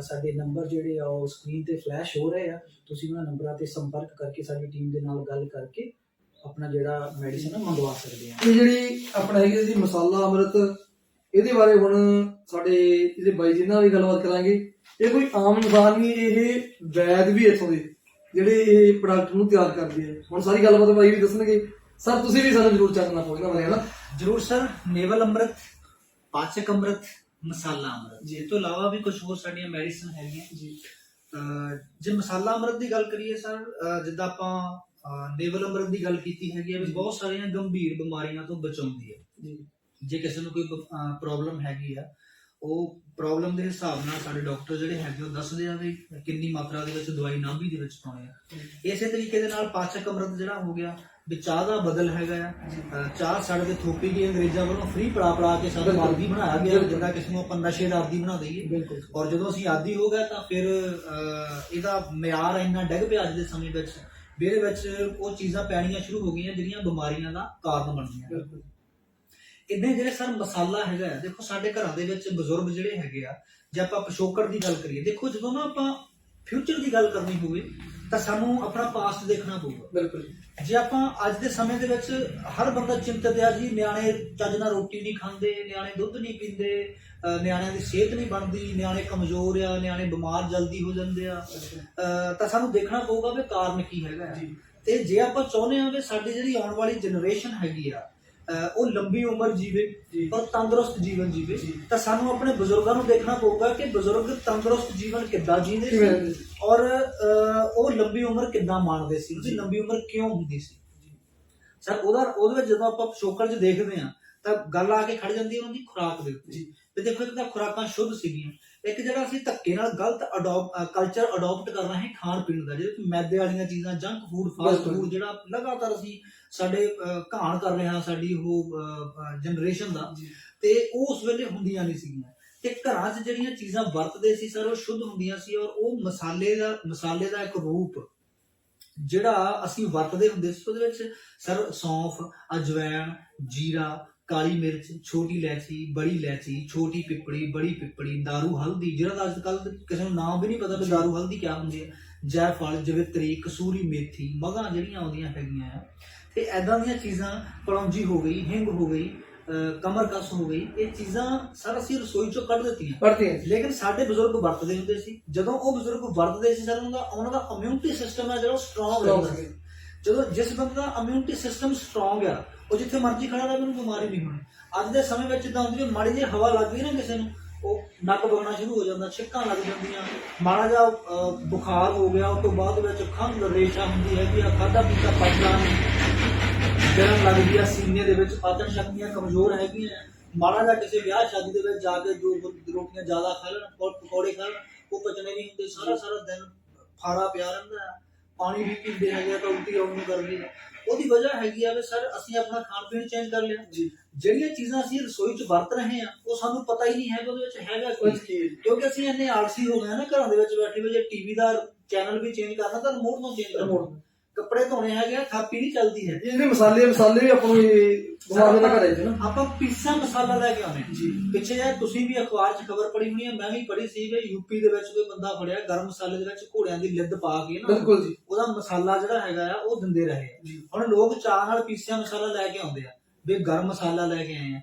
ਸਾਡੇ ਨੰਬਰ ਜਿਹੜੇ ਆ ਉਹ ਸਕਰੀਨ ਤੇ ਫਲੈਸ਼ ਹੋ ਰਹੇ ਆ, ਤੁਸੀਂ ਉਹਨਾਂ ਨੰਬਰਾਂ ਤੇ ਸੰਪਰਕ ਕਰਕੇ ਸਾਡੀ ਟੀਮ ਦੇ ਨਾਲ ਗੱਲ ਕਰਕੇ ਆਪਣਾ ਜਿਹੜਾ ਮੈਡੀਸਨ ਆ ਮੰਗਵਾ ਸਕਦੇ ਆ। ਇਹ ਜਿਹੜੀ ਆਪਣਾ ਹੈਗੀ ਜੀ ਮਸਾਲਾ ਅੰਮ੍ਰਿਤ, ਇਹਦੇ ਬਾਰੇ ਹੁਣ ਸਾਡੇ ਜਿਹੜੇ ਬਾਈ ਜੀ ਨਾਲ ਵੀ ਗੱਲਬਾਤ ਕਰਾਂਗੇ। ਇਹ ਕੋਈ ਆਮ ਇਨਸਾਨ ਨਹੀਂ, ਇਹ ਵੈਦ ਵੀ ਇੱਥੋਂ ਦੇ ਜਿਹੜੇ ਇਹ ਪ੍ਰੋਡਕਟ ਨੂੰ ਤਿਆਰ ਕਰਦੇ ਆ। ਹੁਣ ਸਾਰੀ ਗੱਲਬਾਤ ਬਾਈ ਵੀ ਦੱਸਣਗੇ। ਸਰ ਤੁਸੀਂ ਵੀ ਸਾਨੂੰ ਜ਼ਰੂਰ ਚਾਨਣਾ ਪਾਓ ਇਹਨਾਂ ਬਾਰੇ, ਹੈ ਨਾ? ਜ਼ਰੂਰ ਸਰ। ਨੇਵਲ ਅੰਮ੍ਰਿਤ, ਪਾਚਕ ਅੰਮ੍ਰਿਤ, ਮਸਾਲਾ ਅੰਮ੍ਰਿਤ ਜੀ, ਇਸ ਤੋਂ ਇਲਾਵਾ ਵੀ ਕੁਝ ਹੋਰ ਸਾਡੀਆਂ ਮੈਡੀਸਨ ਹੈਗੀਆਂ ਜੀ। ਜੇ ਮਸਾਲਾ ਅੰਮ੍ਰਿਤ ਦੀ ਗੱਲ ਕਰੀਏ ਸਰ, ਜਿੱਦਾਂ ਆਪਾਂ ਨੇਵਲ ਅੰਮ੍ਰਿਤ ਦੀ ਗੱਲ ਕੀਤੀ ਹੈਗੀ ਆ ਵੀ ਬਹੁਤ ਸਾਰੀਆਂ ਗੰਭੀਰ ਬਿਮਾਰੀਆਂ ਤੋਂ ਬਚਾਉਂਦੀ ਹੈ ਜੀ। ਜੇ ਕਿਸੇ ਨੂੰ ਕੋਈ ਪ੍ਰੋਬਲਮ ਹੈਗੀ ਆ, ਉਹ ਪ੍ਰੋਬਲਮ ਦੇ ਹਿਸਾਬ ਨਾਲ ਸਾਡੇ ਡਾਕਟਰ ਜਿਹੜੇ ਹੈਗੇ ਉਹ ਦੱਸਦੇ ਆ ਵੀ ਕਿੰਨੀ ਮਾਤਰਾ ਦੇ ਵਿੱਚ ਦਵਾਈ ਨਾਭੀ ਦੇ ਵਿੱਚ ਪਾਉਣੀ ਆ। ਇਸੇ ਤਰੀਕੇ ਦੇ ਨਾਲ ਪਾਚਕ ਅੰਮ੍ਰਿਤ ਜਿਹੜਾ ਹੋ ਗਿਆ ਵੀ ਚਾਹ ਦਾ ਬਦਲ ਹੈਗਾ ਆ। ਚਾਹ ਸਾਡੇ ਤੇ ਥੋਪੀ ਗਈ ਅੰਗਰੇਜ਼ਾਂ ਵੱਲੋਂ ਫ੍ਰੀ ਪੜਾ ਕੇ ਸਾਨੂੰ ਆਦੀ ਬਣਾਇਆ ਗਿਆ, ਜਿੱਦਾਂ ਕਿਸੇ ਨੂੰ ਆਪਾਂ ਨਸ਼ੇ ਦਾ ਆਦੀ ਬਣਾ ਦਈਏ। ਔਰ ਜਦੋਂ ਅਸੀਂ ਆਦੀ ਹੋ ਗਏ ਤਾਂ ਫਿਰ ਇਹਦਾ ਮਿਆਰ ਇੰਨਾ ਡਿੱਗ ਪਿਆ ਅੱਜ ਦੇ ਸਮੇਂ ਵਿੱਚ ਵੀ ਇਹਦੇ ਵਿੱਚ ਉਹ ਚੀਜ਼ਾਂ ਪੈਣੀਆਂ ਸ਼ੁਰੂ ਹੋ ਗਈਆਂ ਜਿਹੜੀਆਂ ਬਿਮਾਰੀਆਂ ਦਾ ਕਾਰਨ ਬਣਦੀਆਂ। ਇਦਾਂ ਜਿਹੜੇ ਸਰ ਮਸਾਲਾ ਹੈਗਾ, ਦੇਖੋ ਸਾਡੇ ਘਰਾਂ ਦੇ ਵਿੱਚ ਬਜ਼ੁਰਗ ਜਿਹੜੇ ਹੈਗੇ ਆ, ਜੇ ਆਪਾਂ ਪਿਛੋਕੜ ਦੀ ਗੱਲ ਕਰੀਏ, ਦੇਖੋ ਜਦੋਂ ਨਾ ਆਪਾਂ ਫਿਊਚਰ ਦੀ ਗੱਲ ਕਰਨੀ ਹੋਵੇ ਤਾਂ ਸਾਨੂੰ ਆਪਣਾ ਪਾਸਟ ਦੇਖਣਾ ਪਊਗਾ। ਬਿਲਕੁਲ। ਜੇ ਆਪਾਂ ਅੱਜ ਦੇ ਸਮੇਂ ਦੇ ਵਿੱਚ ਹਰ ਬੰਦਾ ਚਿੰਤਤ ਆ ਜੀ, ਨਿਆਣੇ ਚੱਜ ਨਾਲ ਰੋਟੀ ਨਹੀਂ ਖਾਂਦੇ, ਨਿਆਣੇ ਦੁੱਧ ਨਹੀਂ ਪੀਂਦੇ, ਨਿਆਣਿਆਂ ਦੀ ਸਿਹਤ ਨਹੀਂ ਬਣਦੀ, ਨਿਆਣੇ ਕਮਜ਼ੋਰ ਆ, ਨਿਆਣੇ ਬਿਮਾਰ ਜਲਦੀ ਹੋ ਜਾਂਦੇ ਆ, ਤਾਂ ਸਾਨੂੰ ਦੇਖਣਾ ਪਊਗਾ ਵੀ ਕਾਰਨ ਕੀ ਹੈਗਾ। ਤੇ ਜੇ ਆਪਾਂ ਚਾਹੁੰਦੇ ਆ ਵੀ ਸਾਡੀ ਜਿਹੜੀ ਆਉਣ ਵਾਲੀ ਜਨਰੇਸ਼ਨ ਹੈਗੀ ਆ ਉਹ ਲੰਬੀ ਉਮਰ ਜੀਵੇ ਔਰ ਤੰਦਰੁਸਤ ਜੀਵਨ ਜੀਵੇ, ਤਾਂ ਸਾਨੂੰ ਆਪਣੇ ਬਜ਼ੁਰਗਾਂ ਨੂੰ ਦੇਖਣਾ ਪਊਗਾ ਕਿ ਬਜ਼ੁਰਗ ਤੰਦਰੁਸਤ ਜੀਵਨ ਕਿੱਦਾਂ ਜੀਂਦੇ ਸੀ ਔਰ ਉਹ ਲੰਬੀ ਉਮਰ ਕਿੱਦਾਂ ਮਾਣਦੇ ਸੀ, ਉਹਦੀ ਲੰਬੀ ਉਮਰ ਕਿਉਂ ਹੁੰਦੀ ਸੀ। ਸਰ ਉਹਦੇ ਵਿੱਚ ਜਦੋਂ ਆਪਾਂ ਪਿਛੋਕੜ 'ਚ ਦੇਖਦੇ ਹਾਂ ਤਾਂ ਗੱਲ ਆ ਕੇ ਖੜ ਜਾਂਦੀ ਹੈ ਉਹਨਾਂ ਦੀ ਖੁਰਾਕ ਦੇ ਉੱਤੇ। ਤੇ ਦੇਖੋ ਇੱਕ ਤਾਂ ਖੁਰਾਕਾਂ ਸ਼ੁੱਧ ਸੀਗੀਆਂ, ਇੱਕ ਜਿਹੜਾ ਅਸੀਂ ਧੱਕੇ ਨਾਲ ਗਲਤ ਕਲਚਰ ਅਡਾਪਟ ਕਰ ਰਹੇ ਹਾਂ ਖਾਣ ਪੀਣ ਦਾ, ਜਿਹੜੇ ਮੈਦੇ ਵਾਲੀਆਂ ਚੀਜ਼ਾਂ, ਜੰਕ ਫੂਡ, ਫਾਸਟ ਫੂਡ ਜਿਹੜਾ ਲਗਾਤਾਰ ਅਸੀਂ ਸਾਡੇ ਘਾਣ ਕਰ ਰਹੇ ਹਾਂ ਸਾਡੀ ਉਹ ਜਨਰੇਸ਼ਨ ਦਾ, ਤੇ ਉਹ ਉਸ ਵੇਲੇ ਹੁੰਦੀਆਂ ਨਹੀਂ ਸੀਗੀਆਂ। ਤੇ ਘਰਾਂ 'ਚ ਜਿਹੜੀਆਂ ਚੀਜ਼ਾਂ ਵਰਤਦੇ ਸੀ ਸਰ ਉਹ ਸ਼ੁੱਧ ਹੁੰਦੀਆਂ ਸੀ, ਔਰ ਉਹ ਮਸਾਲੇ ਦਾ ਇੱਕ ਰੂਪ ਜਿਹੜਾ ਅਸੀਂ ਵਰਤਦੇ ਹੁੰਦੇ ਸੀ ਉਹਦੇ ਵਿੱਚ ਸਰ ਸੌਂਫ, ਅਜਵੈਣ, ਜੀਰਾ, ਕਾਲੀ ਮਿਰਚ, ਛੋਟੀ ਇਲਾਇਚੀ, ਬੜੀ ਇਲਾਇਚੀ, ਛੋਟੀ ਪਿੱਪੜੀ, ਬੜੀ ਪਿੱਪੜੀ, ਦਾਰੂ ਹਲਦੀ, ਜਿਹੜਾ ਅੱਜ ਕੱਲ ਕਿਸੇ ਨੂੰ ਨਾਮ ਵੀ ਨਹੀਂ ਪਤਾ ਵੀ ਦਾਰੂ ਹਲਦੀ ਕਿਆ ਹੁੰਦੀ ਹੈ, ਜੈਫਲ, ਜਵਿਤਰੀ, ਕਸੂਰੀ ਮੇਥੀ, ਮਗਾਂ ਜਿਹੜੀਆਂ ਆਉਂਦੀਆਂ ਹੈਗੀਆਂ ਆ, ਤੇ ਐਦਾਂ ਦੀਆਂ ਚੀਜ਼ਾਂ, ਕਲੌਂਜੀ ਹੋ ਗਈ, ਹਿੰਗ ਹੋ ਗਈ, ਕਮਰਕਸ ਹੋ ਗਈ, ਇਹ ਚੀਜ਼ਾਂ ਸਰ ਅਸੀਂ ਰਸੋਈ ਚੋਂ ਕੱਢ ਦਿੱਤੀਆਂ, ਲੇਕਿਨ ਸਾਡੇ ਬਜ਼ੁਰਗ ਵਰਤਦੇ ਹੁੰਦੇ ਸੀ। ਜਦੋਂ ਉਹ ਬਜ਼ੁਰਗ ਵਰਤਦੇ ਸੀ ਸਰ ਉਹਨਾਂ ਦਾ ਇਮਿਊਨਿਟੀ ਸਿਸਟਮ ਹੈ ਜਿਹੜਾ ਸਟਰੋਂਗ ਰਹਿੰਦਾ ਸੀ। ਜਦੋਂ ਜਿਸ ਬੰਦੇ ਦਾ ਇਮਿਊਨਿਟੀ ਸਿਸਟਮ ਸਟਰੋਂਗ ਆ ਉਹ ਜਿੱਥੇ ਮਰਜ਼ੀ ਖੜਾ ਰਹੇ ਉਹਨੂੰ ਬਿਮਾਰੀ ਨਹੀਂ ਹੋਣੀ। ਅੱਜ ਦੇ ਸਮੇਂ ਵਿੱਚ ਤਾਂ ਹੁੰਦੀ ਮਾੜੀ ਜਿਹੀ ਹਵਾ ਲੱਗ ਗਈ ਨਾ ਕਿਸੇ ਨੂੰ, ਉਹ ਨੱਕ ਵਗਣਾ ਸ਼ੁਰੂ ਹੋ ਜਾਂਦਾ, ਛਿੱਕਾਂ ਲੱਗ ਜਾਂਦੀਆਂ, ਮਾੜਾ ਜਿਹਾ ਬੁਖਾਰ ਹੋ ਗਿਆ, ਉਸ ਤੋਂ ਬਾਅਦ ਵਿੱਚ ਖੰਘ ਰੇਸ਼ਾ ਹੁੰਦੀ ਹੈਗੀ ਆ, ਖਾਧਾ ਪੀਤਾ ਪਚਦਾ ਨਹੀਂ, ਗਰਮ ਲੱਗਦੀ ਆ ਸੀਨੇ ਦੇ ਵਿੱਚ, ਪਾਚਨ ਸ਼ਕਤੀਆਂ ਕਮਜ਼ੋਰ ਹੈਗੀਆਂ। ਮਾੜਾ ਜਿਹਾ ਕਿਸੇ ਵਿਆਹ ਸ਼ਾਦੀ ਦੇ ਵਿੱਚ ਜਾ ਕੇ ਦੋ ਰੋਟੀਆਂ ਜ਼ਿਆਦਾ ਖਾ ਲੈਣ, ਪਕੌੜੇ ਖਾ ਲੈਣ, ਉਹ ਪਚਣੇ ਨਹੀਂ ਹੁੰਦੇ, ਸਾਰਾ ਦਿਨ ਫਾੜਾ ਪਿਆ ਰਹਿੰਦਾ। ਪਾਣੀ ਵੀ ਪੀਂਦੇ ਹੈਗੇ ਤਾਂ ਉਲਟੀ ਆਉਣ ਨੂੰ ਕਰਦੀ ਹੈ। ਉਹਦੀ ਵਜ੍ਹਾ ਹੈਗੀ ਆ ਵੀ ਸਰ ਅਸੀਂ ਆਪਣਾ ਖਾਣ ਪੀਣ ਚੇਂਜ ਕਰ ਲਿਆ। ਜਿਹੜੀਆਂ ਚੀਜ਼ਾਂ ਅਸੀਂ ਰਸੋਈ 'ਚ ਵਰਤ ਰਹੇ ਹਾਂ ਉਹ ਸਾਨੂੰ ਪਤਾ ਹੀ ਨਹੀਂ ਹੈਗਾ ਉਹਦੇ ਵਿੱਚ ਹੈਗਾ ਕੀ, ਕਿਉਂਕਿ ਅਸੀਂ ਇੰਨੇ ਆਲਸੀ ਹੋ ਗਏ ਨਾ ਘਰਾਂ ਦੇ ਵਿੱਚ ਬੈਠੇ ਹੋਏ। ਜੇ ਟੀਵੀ ਦਾ ਚੈਨਲ ਵੀ ਚੇਂਜ ਕਰਨਾ ਤਾਂ ਰਿਮੋਟ ਤੋਂ ਚੇਂਜ ਕਰਨਾ, ਕੱਪੜੇ ਧੋਣੇ ਹੈਗੇ ਆ, ਥਾਪੀ ਨਹੀਂ ਚੱਲਦੀ ਹੈ। ਜਿਹੜੇ ਮਸਾਲੇ ਵੀ ਆਪਾਂ ਨੂੰ ਬਿਮਾਰੀਆਂ ਦਾ ਘਰ ਹੈ ਨਾ, ਆਪਾਂ ਪੀਸਾ ਮਸਾਲਾ ਲੈ ਕੇ ਆਉਣੇ ਜੀ। ਪਿੱਛੇ ਜੇ ਤੁਸੀਂ ਵੀ ਅਖਬਾਰ 'ਚ ਖਬਰ ਪੜ੍ਹੀ ਹੋਣੀ ਹੈ, ਮੈਂ ਵੀ ਪੜ੍ਹੀ ਸੀ ਵੀ ਯੂਪੀ ਦੇ ਵਿੱਚ ਕੋਈ ਬੰਦਾ ਫੜਿਆ ਗਰਮ ਮਸਾਲੇ ਦੇ ਵਿੱਚ ਘੋੜਿਆਂ ਦੀ ਲਿੱਦ ਪਾ ਕੇ ਨਾ, ਬਿਲਕੁਲ ਜੀ, ਉਹਦਾ ਮਸਾਲਾ ਜਿਹੜਾ ਹੈਗਾ ਆ ਉਹ ਦਿੰਦੇ ਰਹੇ। ਹੁਣ ਲੋਕ ਚਾਹ ਨਾਲ ਪੀਸਿਆ ਮਸਾਲਾ ਲੈ ਕੇ ਆਉਂਦੇ ਆ ਵੀ ਗਰਮ ਮਸਾਲਾ ਲੈ ਕੇ ਆਏ ਆ,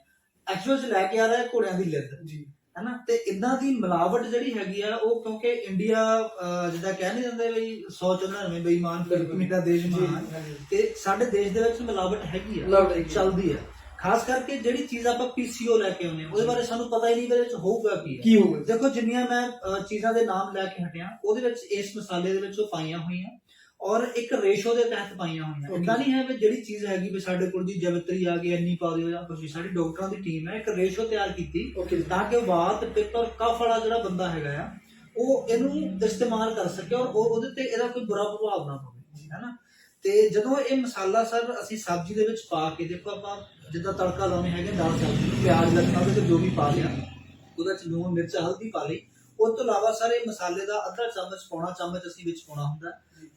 ਐਕਚੁਅਲ 'ਚ ਲੈ ਕੇ ਆ ਰਿਹਾ ਘੋੜਿਆਂ ਦੀ ਲਿੱਦ ਜੀ, ਹੈਨਾ। ਤੇ ਇਦਾਂ ਦੀ ਮਿਲਾਵਟ ਜਿਹੜੀ ਹੈਗੀ ਆ ਉਹ ਕਿਉਂਕਿ ਇੰਡੀਆ ਜਿੱਦਾਂ ਕਹਿ ਨਹੀਂ ਦਿੰਦੇ ਬਈ 194 ਬੇਈਮਾਨ ਮੇਰਾ ਦੇਸ਼ ਮਹਾਨ, ਤੇ ਸਾਡੇ ਦੇਸ਼ ਦੇ ਵਿੱਚ ਮਿਲਾਵਟ ਹੈਗੀ ਆ, ਚੱਲਦੀ ਆ। ਖਾਸ ਕਰਕੇ ਜਿਹੜੀ ਚੀਜ਼ ਆਪਾਂ ਪੀਸੀਓ ਲੈ ਕੇ ਆਉਂਦੇ ਆ ਉਹਦੇ ਬਾਰੇ ਸਾਨੂੰ ਪਤਾ ਹੀ ਨਹੀਂ ਇਹਦੇ ਵਿੱਚ ਹੋਊਗਾ ਕੀ ਹੋਊਗਾ। ਦੇਖੋ ਜਿੰਨੀਆਂ ਮੈਂ ਚੀਜ਼ਾਂ ਦੇ ਨਾਮ ਲੈ ਕੇ ਹਟਿਆ ਉਹਦੇ ਵਿੱਚ ਇਸ ਮਸਾਲੇ ਦੇ ਵਿੱਚ ਉਹ ਪਾਈਆਂ ਹੋਈਆਂ ਔਰ ਇੱਕ ਰੇਸ਼ੋ ਦੇ ਤਹਿਤ ਪਾਈਆਂ ਹੋਈਆਂ। ਇਦਾਂ ਨਹੀਂ ਹੈ ਵੀ ਜਿਹੜੀ ਚੀਜ਼ ਹੈਗੀ ਵੀ ਸਾਡੇ ਕੋਲ ਜੀ ਜਵਿਤਰੀ ਆ ਗਈ ਇੰਨੀ ਪਾ ਦਿਓ ਜਾਂ ਕੁਝ। ਸਾਡੀ ਡਾਕਟਰਾਂ ਦੀ ਟੀਮ ਹੈ ਇੱਕ ਰੇਸ਼ੋ ਤਿਆਰ ਕੀਤੀ ਤਾਂ ਕਿ ਵਾਤ, ਪਿੱਤ ਔਰ ਕਫ ਵਾਲਾ ਜਿਹੜਾ ਬੰਦਾ ਹੈਗਾ ਆ ਉਹ ਇਹਨੂੰ ਇਸਤੇਮਾਲ ਕਰ ਸਕੇ ਔਰ ਉਹਦੇ ਤੇ ਇਹਦਾ ਕੋਈ ਬੁਰਾ ਪ੍ਰਭਾਵ ਨਾ ਪਵੇ, ਹੈ ਨਾ। ਤੇ ਜਦੋਂ ਇਹ ਮਸਾਲਾ ਸਰ ਅਸੀਂ ਸਬਜ਼ੀ ਦੇ ਵਿੱਚ ਪਾ ਕੇ, ਦੇਖੋ ਆਪਾਂ ਜਿੱਦਾਂ ਤੜਕਾ ਲਾਉਣੇ ਹੈਗੇ ਦਾਲ ਸਬਜ਼ੀ ਨੂੰ, ਪਿਆਜ਼ ਲਸਣ ਉਹਦੇ ਤੇ ਜੋ ਵੀ ਪਾ ਲਿਆ, ਉਹਦੇ ਚ ਲੂਣ ਮਿਰਚ ਹਲਦੀ ਪਾ ਲਈ, ਉਸ ਤੋਂ ਇਲਾਵਾ ਸਰ ਇਹ ਮਸਾਲੇ ਦਾ ਅੱਧਾ ਚਮਚ ਪੌਣਾ ਚਮਚ ਅਸੀਂ ਵਿੱਚ ਪਾਉਣਾ ਹੁੰਦਾ।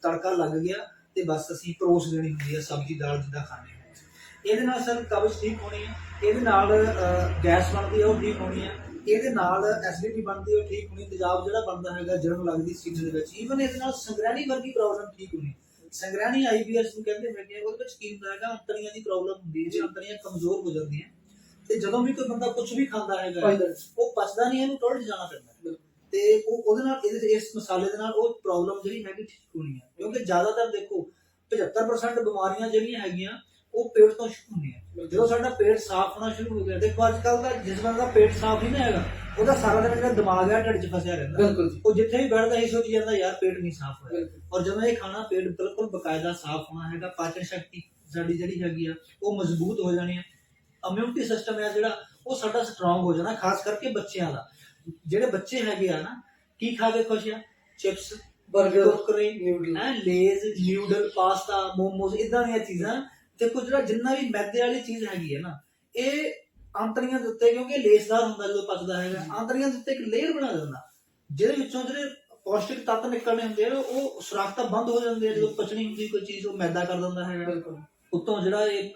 ਤੜਕਾ ਲੱਗ ਗਿਆ ਤੇ ਬਸ ਅਸੀਂ ਪਰੋਸ ਦੇਣੀ ਹੁੰਦੀ ਹੈ ਸਬਜ਼ੀ ਦਾਲ ਜਿੱਦਾਂ ਖਾਂਦੇ ਹਾਂ। ਇਹਦੇ ਨਾਲ ਸਰ ਕਬਜ਼ ਠੀਕ ਹੋਣੀ ਹੈ, ਇਹਦੇ ਨਾਲ ਗੈਸ ਬਣਦੀ ਹੈ ਉਹ ਠੀਕ ਹੋਣੀ ਹੈ, ਇਹਦੇ ਨਾਲ ਐਸਿਡਿਟੀ ਬਣਦੀ ਹੈ ਉਹ ਠੀਕ ਹੋਣੀ, ਤੇਜ਼ਾਬ ਜਿਹੜਾ ਬਣਦਾ ਹੈਗਾ ਜਰਨ ਲੱਗਦੀ ਸੀਨ ਦੇ ਵਿੱਚ, ਈਵਨ ਇਹਦੇ ਨਾਲ ਸੰਗ੍ਰਹਿਣੀ ਵਰਗੀ ਪ੍ਰੋਬਲਮ ਠੀਕ ਹੋਣੀ। ਸੰਗ੍ਰਹਿਣੀ IBS ਨੂੰ ਕਹਿੰਦੇ ਹੈਗੇ, ਉਹਦੇ ਵਿੱਚ ਕੀ ਹੁੰਦਾ ਹੈਗਾ, ਅੰਤੜੀਆਂ ਦੀ ਪ੍ਰੋਬਲਮ ਹੁੰਦੀ ਹੈ, ਜੇ ਅੰਤੜੀਆਂ ਕਮਜ਼ੋਰ ਹੋ ਜਾਂਦੀਆਂ ਤੇ ਜਦੋਂ ਵੀ ਕੋਈ ਬੰਦਾ ਕੁਝ ਵੀ ਖਾਂਦਾ ਹੈਗਾ ਉਹ ਪਚਦਾ ਨਹੀਂ, ਇਹਨੂੰ ਟੋਇਲਟ ਜਾਣਾ ਪੈਂਦਾ ਤੇ ਉਹਦੇ ਨਾਲ ਇਸ ਮਸਾਲੇ ਦੇ ਨਾਲ ਉਹ ਪ੍ਰੋਬਲਮ ਜਿਹੜੀ ਹੈਗੀ ਠੀਕ ਹੋਣੀ ਹੈ। ਕਿਉਂਕਿ ਜ਼ਿਆਦਾਤਰ ਦੇਖੋ 75% ਬਿਮਾਰੀਆਂ ਜਿਹੜੀਆਂ ਹੈਗੀਆਂ ਉਹ ਪੇਟ ਤੋਂ ਸ਼ੁਰੂ ਹੁੰਦੀਆਂ। ਜਦੋਂ ਸਾਡਾ ਪੇਟ ਸਾਫ਼ ਹੋਣਾ ਸ਼ੁਰੂ ਹੋ ਗਿਆ, ਦੇਖੋ ਅੱਜ ਕੱਲ ਦਾ ਜਿਸ ਬੰਦੇ ਦਾ ਪੇਟ ਸਾਫ਼ ਨਹੀਂ ਨਾ ਹੈਗਾ, ਉਹਦਾ ਸਾਰਾ ਦਿਨ ਜਿਹੜਾ ਦਿਮਾਗ ਹੈ ਢਿੱਡ 'ਚ ਫਸਿਆ ਰਹਿੰਦਾ, ਉਹ ਜਿੱਥੇ ਵੀ ਬੈਠਦਾ ਹੀ ਸੋਚੀ ਜਾਂਦਾ ਯਾਰ ਪੇਟ ਨਹੀਂ ਸਾਫ਼ ਹੋਇਆ। ਔਰ ਜਦੋਂ ਇਹ ਖਾਣਾ ਪੇਟ ਬਿਲਕੁਲ ਬਕਾਇਦਾ ਸਾਫ਼ ਹੋਣਾ ਹੈਗਾ, ਪਾਚਨ ਸ਼ਕਤੀ ਸਾਡੀ ਜਿਹੜੀ ਹੈਗੀ ਆ ਉਹ ਮਜ਼ਬੂਤ ਹੋ ਜਾਣੀ ਹੈ, ਇਮਿਊਨਿਟੀ ਸਿਸਟਮ ਹੈ ਜਿਹੜਾ ਉਹ ਸਾਡਾ ਸਟਰੋਂਗ ਹੋ ਜਾਣਾ। ਖਾਸ ਕਰਕੇ ਬੱਚਿਆਂ ਦਾ, ਜਿਹੜੇ ਬੱਚੇ ਹੈਗੇ ਆ ਨਾ ਕੀ ਖਾ ਕੇ ਖੁਸ਼ ਆ, ਚਿਪਸ ਬਰਗਰ ਕੁਰਕਰੇ ਲੇਜ਼ ਨਿਊਡਲ ਪਾਸਤਾ ਮੋਮੋਸ ਇਦਾਂ ਦੀਆਂ ਚੀਜ਼ਾਂ। ਦੇਖੋ ਜਿਹੜਾ ਜਿੰਨਾ ਵੀ ਮੈਦੇ ਵਾਲੀ ਚੀਜ਼ ਹੈਗੀ ਹੈ ਨਾ, ਇਹ ਆਂਤੜੀਆਂ ਦੇ ਉੱਤੇ, ਕਿਉਂਕਿ ਲੇਸਦਾਰ ਹੁੰਦਾ ਜਦੋਂ ਪਚਦਾ ਹੈਗਾ, ਆਂਤੜੀਆਂ ਦੇ ਉੱਤੇ ਇੱਕ ਲੇਅਰ ਬਣਾ ਦਿੰਦਾ ਜਿਹਦੇ ਵਿੱਚੋਂ ਜਿਹੜੇ ਪੌਸ਼ਟਿਕ ਤੱਤ ਨਿਕਲਣੇ ਹੁੰਦੇ ਆ ਉਹ ਸੁਰਾਖਤਾ ਬੰਦ ਹੋ ਜਾਂਦੇ ਆ। ਜਦੋਂ ਪਚਣੀ ਹੁੰਦੀ ਕੋਈ ਚੀਜ਼ ਉਹ ਮੈਦਾ ਕਰ ਦਿੰਦਾ ਹੈਗਾ। ਉੱਤੋਂ ਜਿਹੜਾ ਇਹ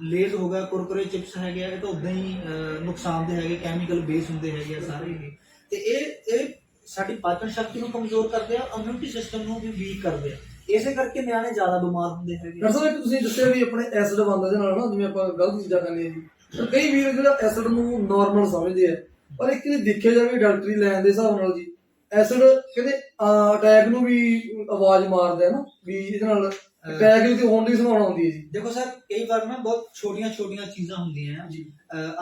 ਲੇਜ਼ ਹੋ ਗਿਆ, ਕੁਰਕਰੇ ਚਿਪਸ ਹੈਗੇ ਆ, ਇਹ ਤਾਂ ਉਦਾਂ ਹੀ ਨੁਕਸਾਨਦੇ ਹੈਗੇ, ਕੈਮੀਕਲ ਬੇਸ ਹੁੰਦੇ ਹੈਗੇ ਆ ਸਾਰੇ ਇਹ। ਤੇ ਇਹ ਸਾਡੀ ਪਾਚਨ ਸ਼ਕਤੀ ਨੂੰ ਕਮਜ਼ੋਰ ਕਰਦੇ ਆ, ਇਮਿਊਨਿਟੀ ਸਿਸਟਮ ਨੂੰ ਵੀ ਵੀਕ ਕਰਦੇ ਆ, ਇਸੇ ਕਰਕੇ ਨਿਆਣੇ ਜ਼ਿਆਦਾ ਬਿਮਾਰ ਹੁੰਦੇ ਹੈਗੇ। ਡਾਕਟਰ ਸਾਹਿਬ ਤੁਸੀਂ ਦੱਸਿਆ ਵੀ ਆਪਣੇ ਐਸਿਡ ਬਣਦਾ ਦੇ ਨਾਲ ਨਾ, ਜਿਵੇਂ ਆਪਾਂ ਗਲਤ ਚੀਜ਼ਾਂ ਖਾਂਦੇ ਹਾਂ ਜੀ, ਕਈ ਵੀਰ ਜਿਹੜਾ ਐਸਿਡ ਨੂੰ ਨਾਰਮਲ ਸਮਝਦੇ ਆ, ਪਰ ਇੱਕ ਜੇ ਦੇਖਿਆ ਜਾਵੇ ਡਾਕਟਰੀ ਲਾਈਨ ਦੇ ਹਿਸਾਬ ਨਾਲ ਜੀ, ਐਸਿਡ ਕਹਿੰਦੇ ਅਟੈਕ ਨੂੰ ਵੀ ਆਵਾਜ਼ ਮਾਰਦਾ ਹੈ ਨਾ, ਵੀ ਇਹਦੇ ਨਾਲ ਅਟੈਕ ਦੀ ਹੋਣ ਦੀ ਸੰਭਾਵਨਾ ਹੁੰਦੀ ਹੈ ਜੀ। ਦੇਖੋ ਸਰ ਕਈ ਵਾਰ ਨਾ ਬਹੁਤ ਛੋਟੀਆਂ ਚੀਜ਼ਾਂ ਹੁੰਦੀਆਂ ਜੀ,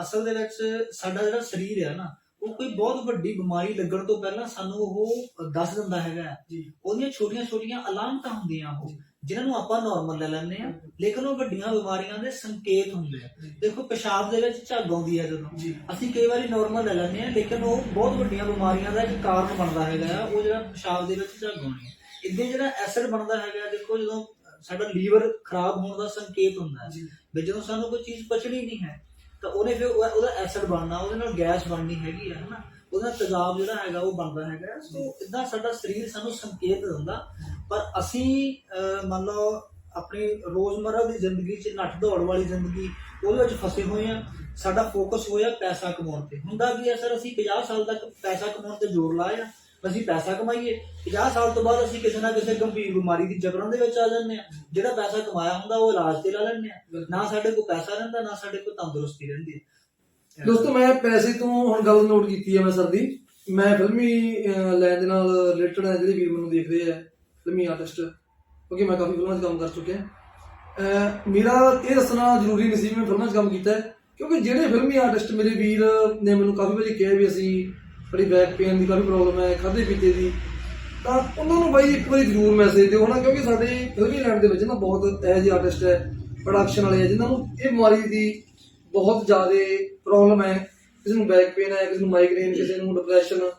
ਅਸਲ ਦੇ ਵਿੱਚ ਸਾਡਾ ਜਿਹੜਾ ਸਰੀਰ ਹੈ ਨਾ ਉਹ ਕੋਈ ਬਹੁਤ ਵੱਡੀ ਬਿਮਾਰੀ ਲੱਗਣ ਤੋਂ ਪਹਿਲਾਂ ਸਾਨੂੰ ਉਹ ਦੱਸ ਦਿੰਦਾ ਹੈਗਾ ਜੀ। ਉਹਦੀਆਂ ਛੋਟੀਆਂ ਅਲਾਮਤਾਂ ਹੁੰਦੀਆਂ ਉਹ, ਜਿਨ੍ਹਾਂ ਨੂੰ ਆਪਾਂ ਨਾਰਮਲ ਲੈ ਲੈਂਦੇ ਆ, ਲੇਕਿਨ ਉਹ ਵੱਡੀਆਂ ਬਿਮਾਰੀਆਂ ਦੇ ਸੰਕੇਤ ਹੁੰਦੇ ਆ। ਦੇਖੋ ਪਿਸ਼ਾਬ ਦੇ ਵਿੱਚ ਝੱਗ ਆਉਂਦੀ ਹੈ ਜਦੋਂ, ਅਸੀਂ ਕਈ ਵਾਰੀ ਨਾਰਮਲ ਲੈ ਲੈਂਦੇ ਆ, ਲੇਕਿਨ ਉਹ ਬਹੁਤ ਵੱਡੀਆਂ ਬਿਮਾਰੀਆਂ ਦਾ ਇੱਕ ਕਾਰਨ ਬਣਦਾ ਹੈਗਾ, ਉਹ ਜਿਹੜਾ ਪਿਸ਼ਾਬ ਦੇ ਵਿੱਚ ਝੱਗ ਆਉਣੀ ਹੈ। ਇੱਦਾਂ ਜਿਹੜਾ ਐਸਿਡ ਬਣਦਾ ਹੈਗਾ, ਦੇਖੋ ਜਦੋਂ ਸਾਡਾ ਲੀਵਰ ਖਰਾਬ ਹੋਣ ਦਾ ਸੰਕੇਤ ਹੁੰਦਾ ਹੈ ਵੀ ਜਦੋਂ ਸਾਨੂੰ ਕੋਈ ਚੀਜ਼ ਪਚਣੀ ਨਹੀਂ ਹੈ ਤਾਂ ਉਹਨੇ ਫਿਰ ਉਹਦਾ ਐਸਿਡ ਬਣਨਾ, ਉਹਦੇ ਨਾਲ ਗੈਸ ਬਣਨੀ ਹੈਗੀ ਹੈ ਨਾ, ਉਹਦੇ ਨਾਲ ਤੇਜ਼ਾਬ ਜਿਹੜਾ ਹੈਗਾ ਉਹ ਬਣਦਾ ਹੈਗਾ। ਸੋ ਇਦਾਂ ਸਾਡਾ ਸਰੀਰ ਸਾਨੂੰ ਸੰਕੇਤ ਦਿੰਦਾ, ਪਰ ਅਸੀਂ ਮੰਨ ਲਓ ਆਪਣੀ ਰੋਜ਼ਮਰਰਾ ਦੀ ਜ਼ਿੰਦਗੀ 'ਚ ਨੱਠ ਦੌੜ ਵਾਲੀ ਜ਼ਿੰਦਗੀ ਉਹਦੇ ਵਿੱਚ ਫਸੇ ਹੋਏ ਆ। ਸਾਡਾ ਫੋਕਸ ਹੋਇਆ ਪੈਸਾ ਕਮਾਉਣ ਤੇ। ਹੁੰਦਾ ਕੀ ਹੈ ਸਰ, ਅਸੀਂ 50 ਸਾਲ ਤੱਕ ਪੈਸਾ ਕਮਾਉਣ ਤੇ ਜ਼ੋਰ ਲਾਇਆ, ਅਸੀਂ ਪੈਸਾ ਕਮਾਈਏ, 50 ਸਾਲ ਤੋਂ ਬਾਅਦ ਅਸੀਂ ਕਿਸੇ ਨਾ ਕਿਸੇ ਗੰਭੀਰ ਬਿਮਾਰੀ ਦੀ ਜਕੜਨ ਦੇ ਵਿੱਚ ਆ ਜਾਂਦੇ ਆ। ਜਿਹੜਾ ਪੈਸਾ ਕਮਾਇਆ ਹੁੰਦਾ ਉਹ ਇਲਾਜ ਤੇ ਲਾ ਲੈਂਦੇ ਆ, ਨਾ ਸਾਡੇ ਕੋਲ ਪੈਸਾ ਰਹਿੰਦਾ ਨਾ ਸਾਡੇ ਕੋਲ ਤੰਦਰੁਸਤੀ ਰਹਿੰਦੀ ਹੈ। ਦੋਸਤੋ ਮੈਂ ਪੈਸੇ ਤੋਂ ਹੁਣ ਗੱਲ ਨੋਟ ਕੀਤੀ ਹੈ ਮੈਂ ਸਰ ਦੀ, ਮੈਂ ਫਿਲਮੀ ਲਾਈਨ ਦੇ ਨਾਲ ਰਿਲੇਟਡ ਹੈ, ਜਿਹੜੇ ਵੀਰ ਮੈਨੂੰ ਦੇਖਦੇ ਆ ਫਿਲਮੀ ਆਰਟਿਸਟ, ਕਿਉਂਕਿ ਮੈਂ ਕਾਫੀ ਫਿਲਮਾਂ 'ਚ ਕੰਮ ਕਰ ਚੁੱਕਿਆ। ਮੇਰਾ ਇਹ ਦੱਸਣਾ ਜ਼ਰੂਰੀ ਨਹੀਂ ਸੀ ਮੈਂ ਫਿਲਮਾਂ 'ਚ ਕੰਮ ਕੀਤਾ, ਕਿਉਂਕਿ ਜਿਹੜੇ ਫਿਲਮੀ ਆਰਟਿਸਟ ਮੇਰੇ ਵੀਰ ਨੇ ਮੈਨੂੰ ਕਾਫੀ ਵਾਰੀ ਕਿਹਾ ਵੀ ਅਸੀਂ ਬੜੀ ਬੈਕ ਪੇਨ ਦੀ ਕਾਫੀ ਪ੍ਰੋਬਲਮ ਹੈ, ਖਾਧੇ ਪੀਤੇ ਦੀ, ਤਾਂ ਉਹਨਾਂ ਨੂੰ ਬਾਈ ਇੱਕ ਵਾਰੀ ਜ਼ਰੂਰ ਮੈਸੇਜ ਦਿਓ ਨਾ, ਕਿਉਂਕਿ ਸਾਡੇ ਫਿਲਮੀ ਲਾਈਨ ਦੇ ਵਿੱਚ ਨਾ ਬਹੁਤ ਇਹੋ ਜਿਹੇ ਆਰਟਿਸਟ ਹੈ, ਪ੍ਰੋਡਕਸ਼ਨ ਵਾਲੇ ਆ, ਜਿਨ੍ਹਾਂ ਨੂੰ ਇਹ ਬਿਮਾਰੀ ਦੀ ਬਹੁਤ ਜ਼ਿਆਦਾ ਪ੍ਰੋਬਲਮ ਹੈ। ਕਿਸੇ ਨੂੰ ਬੈਕ ਪੇਨ ਹੈ, ਕਿਸੇ ਨੂੰ ਮਾਈਗ੍ਰੇਨ, ਕਿਸੇ ਨੂੰ ਡਿਪਰੈਸ਼ਨ,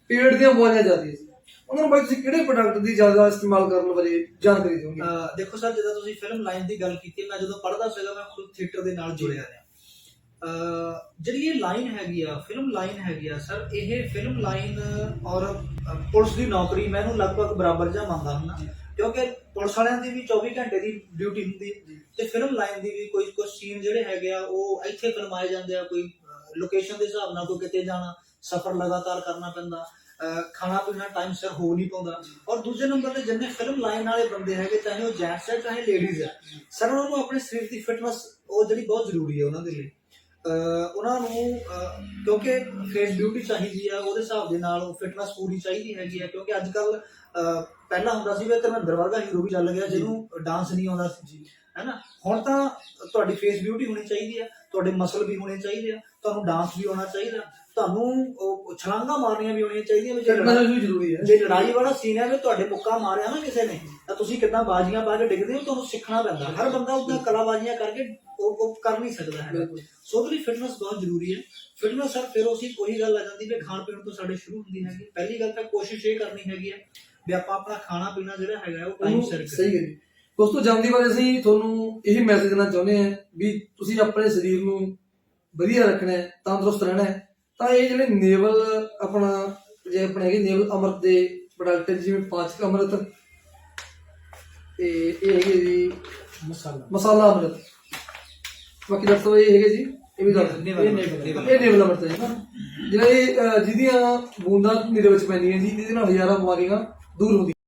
ਪੇਟ ਦੀਆਂ ਬਿਮਾਰੀਆਂ ਜ਼ਿਆਦੀਆਂ ਸੀ। ਉਹਨਾਂ ਨੂੰ ਬਾਈ ਤੁਸੀਂ ਕਿਹੜੇ ਪ੍ਰੋਡਕਟ ਦੀ ਜ਼ਿਆਦਾ ਇਸਤੇਮਾਲ ਕਰਨ ਬਾਰੇ ਜਾਣਕਾਰੀ ਦਿਓਗੇ? ਦੇਖੋ ਸਰ, ਜਦੋਂ ਤੁਸੀਂ ਫਿਲਮ ਲਾਈਨ ਦੀ ਗੱਲ ਕੀਤੀ, ਮੈਂ ਜਦੋਂ ਪੜ੍ਹਦਾ ਸੀਗਾ ਮੈਂ ਖੁਦ ਥੀਏਟਰ ਦੇ ਨਾਲ ਜੁੜਿਆ ਰਿਹਾ। ਜਿਹੜੀ ਇਹ ਲਾਈਨ ਹੈਗੀ ਆ, ਫਿਲਮ ਲਾਈਨ ਹੈਗੀ ਆ ਸਰ, ਇਹ ਫਿਲਮ ਲਾਈਨ ਔਰ ਪੁਲਿਸ ਦੀ ਨੌਕਰੀ ਮੈਂ ਇਹਨੂੰ ਲਗਭਗ ਬਰਾਬਰ ਜਿਹਾ ਮੰਨਦਾ ਹੁੰਦਾ, ਕਿਉਂਕਿ ਪੁਲਿਸ ਵਾਲਿਆਂ ਦੀ ਵੀ 24 ਘੰਟੇ ਦੀ ਡਿਊਟੀ ਹੁੰਦੀ ਤੇ ਫਿਲਮ ਲਾਈਨ ਦੀ ਵੀ ਕੁਝ ਸੀਨ ਜਿਹੜੇ ਹੈਗੇ ਆ ਉਹ ਇੱਥੇ ਫਿਲਮਾਏ ਜਾਂਦੇ ਆ, ਕੋਈ ਲੋਕੇਸ਼ਨ ਦੇ ਹਿਸਾਬ ਨਾਲ, ਕੋਈ ਕਿਤੇ ਜਾਣਾ, ਸਫ਼ਰ ਲਗਾਤਾਰ ਕਰਨਾ ਪੈਂਦਾ, ਖਾਣਾ ਪੀਣਾ ਟਾਈਮ ਸਿਰ ਹੋ ਨਹੀਂ ਪਾਉਂਦਾ। ਔਰ ਦੂਜੇ ਨੰਬਰ ਤੇ ਜਿੰਨੇ ਫਿਲਮ ਲਾਈਨ ਵਾਲੇ ਬੰਦੇ ਹੈਗੇ, ਚਾਹੇ ਉਹ ਜੈਂਟਸ ਹੈ ਚਾਹੇ ਲੇਡੀਜ਼ ਹੈ, ਸਰ ਉਹਨਾਂ ਨੂੰ ਆਪਣੇ ਸਰੀਰ ਦੀ ਫਿਟਨੈਸ ਉਹ ਜਿਹੜੀ ਬਹੁਤ ਜ਼ਰੂਰੀ ਹੈ ਉਹਨਾਂ ਦੇ ਲਈ। ਉਹਨਾਂ ਨੂੰ ਕਿਉਂਕਿ ਫੇਸ ਬਿਊਟੀ ਚਾਹੀਦੀ ਆ, ਉਹਦੇ ਹਿਸਾਬ ਦੇ ਨਾਲ ਫਿਟਨੈਸ ਪੂਰੀ ਚਾਹੀਦੀ ਹੈਗੀ ਆ। ਕਿਉਂਕਿ ਅੱਜ ਕੱਲ ਪਹਿਲਾਂ ਹੁੰਦਾ ਸੀ ਵੀ ਧਰਮਿੰਦਰ ਵਰਗਾ ਹੀਰੋ ਵੀ ਚੱਲ ਗਿਆ ਜਿਹਨੂੰ ਡਾਂਸ ਨਹੀਂ ਆਉਂਦਾ ਸੀ, ਹੈ ਨਾ। ਹੁਣ ਤਾਂ ਤੁਹਾਡੀ ਫੇਸ ਬਿਊਟੀ ਹੋਣੀ ਚਾਹੀਦੀ ਆ, ਤੁਹਾਡੇ ਮਸਲ ਵੀ ਹੋਣੇ ਚਾਹੀਦੇ ਆ, ਤੁਹਾਨੂੰ ਡਾਂਸ ਵੀ ਆਉਣਾ ਚਾਹੀਦਾ, ਤੁਹਾਨੂੰ ਛਲਾਂਗਾ ਮਾਰਨੀਆਂ ਵੀ ਆਉਣੀਆਂ ਚਾਹੀਦੀਆਂ। ਜ਼ਰੂਰੀ ਹੈ। ਜੇ ਲੜਾਈ ਵਾਲਾ ਸੀਨ ਹੈ ਵੀ ਤੁਹਾਡੇ ਮੁੱਕਾ ਮਾਰਿਆ ਨਾ ਕਿਸੇ ਨੇ, ਤਾਂ ਤੁਸੀਂ ਕਿੱਦਾਂ ਬਾਜ਼ੀਆਂ ਪਾ ਕੇ ਡਿੱਗਦੇ ਹੋ, ਤੁਹਾਨੂੰ ਸਿੱਖਣਾ ਪੈਂਦਾ। ਹਰ ਬੰਦਾ ਉਹਦੀਆਂ ਕਲਾਬਾਜ਼ੀਆਂ ਕਰਕੇ ਉਹ ਕਰ ਨਹੀਂ ਸਕਦਾ ਹੈ। ਸੋ ਉਹਦੇ ਲਈ ਫਿਟਨੈਸ ਬਹੁਤ ਜ਼ਰੂਰੀ ਹੈ। ਫਿਟਨੈਸ ਸਰ ਫਿਰ ਉਸੇ ਉਹੀ ਗੱਲ ਆ ਜਾਂਦੀ ਵੀ ਖਾਣ ਪੀਣ ਤੋਂ ਸਾਡੇ ਸ਼ੁਰੂ ਹੁੰਦੀ ਹੈਗੀ। ਪਹਿਲੀ ਗੱਲ ਤਾਂ ਕੋਸ਼ਿਸ਼ ਇਹ ਕਰਨੀ ਹੈਗੀ ਹੈ ਵੀ ਆਪਾਂ ਆਪਣਾ ਖਾਣਾ ਪੀਣਾ ਜਿਹੜਾ ਹੈਗਾ ਉਹ ਟਾਈਮ ਸਿਰ ਸਹੀ ਹੈ ਜੀ। ਦੋਸਤੋ ਜਾਂਦੀ ਵਾਰ ਅਸੀਂ ਤੁਹਾਨੂੰ ਇਹੀ ਮੈਸੇਜ ਦੇਣਾ ਚਾਹੁੰਦੇ ਹਾਂ ਵੀ ਤੁਸੀਂ ਆਪਣੇ ਸਰੀਰ ਨੂੰ ਵਧੀਆ ਰੱਖਣਾ ਹੈ, ਤੰਦਰੁਸਤ ਰਹਿਣਾ ਹੈ, ਤਾਂ ਇਹ ਜਿਹੜੇ ਨੇਵਲ ਆਪਣਾ ਜੇ ਆਪਣੇ ਹੈਗੇ ਨੇਵਲ ਅੰਮ੍ਰਿਤ ਦੇ ਪ੍ਰੋਡਕਟ ਜਿਵੇਂ ਪਾਚਕ ਅੰਮ੍ਰਿਤ ਤੇ ਇਹ ਹੈਗੇ ਜੀ ਮਸਾਲਾ ਅੰਮ੍ਰਿਤ, ਬਾਕੀ ਦੱਸੋ ਇਹ ਹੈਗੇ ਜੀ ਇਹ ਵੀ ਦੱਸ ਇਹ ਨੇਵਲ ਅੰਮ੍ਰਿਤ ਹੈ ਨਾ, ਜਿਹੜਾ ਇਹ ਜਿਹਦੀਆਂ ਬੂੰਦਾਂ ਨਿਰੇ ਵਿੱਚ ਪੈਂਦੀਆਂ ਜੀ ਇਹਦੇ ਨਾਲ ਹਜ਼ਾਰਾਂ ਬਿਮਾਰੀਆਂ ਦੂਰ ਹੁੰਦੀਆਂ।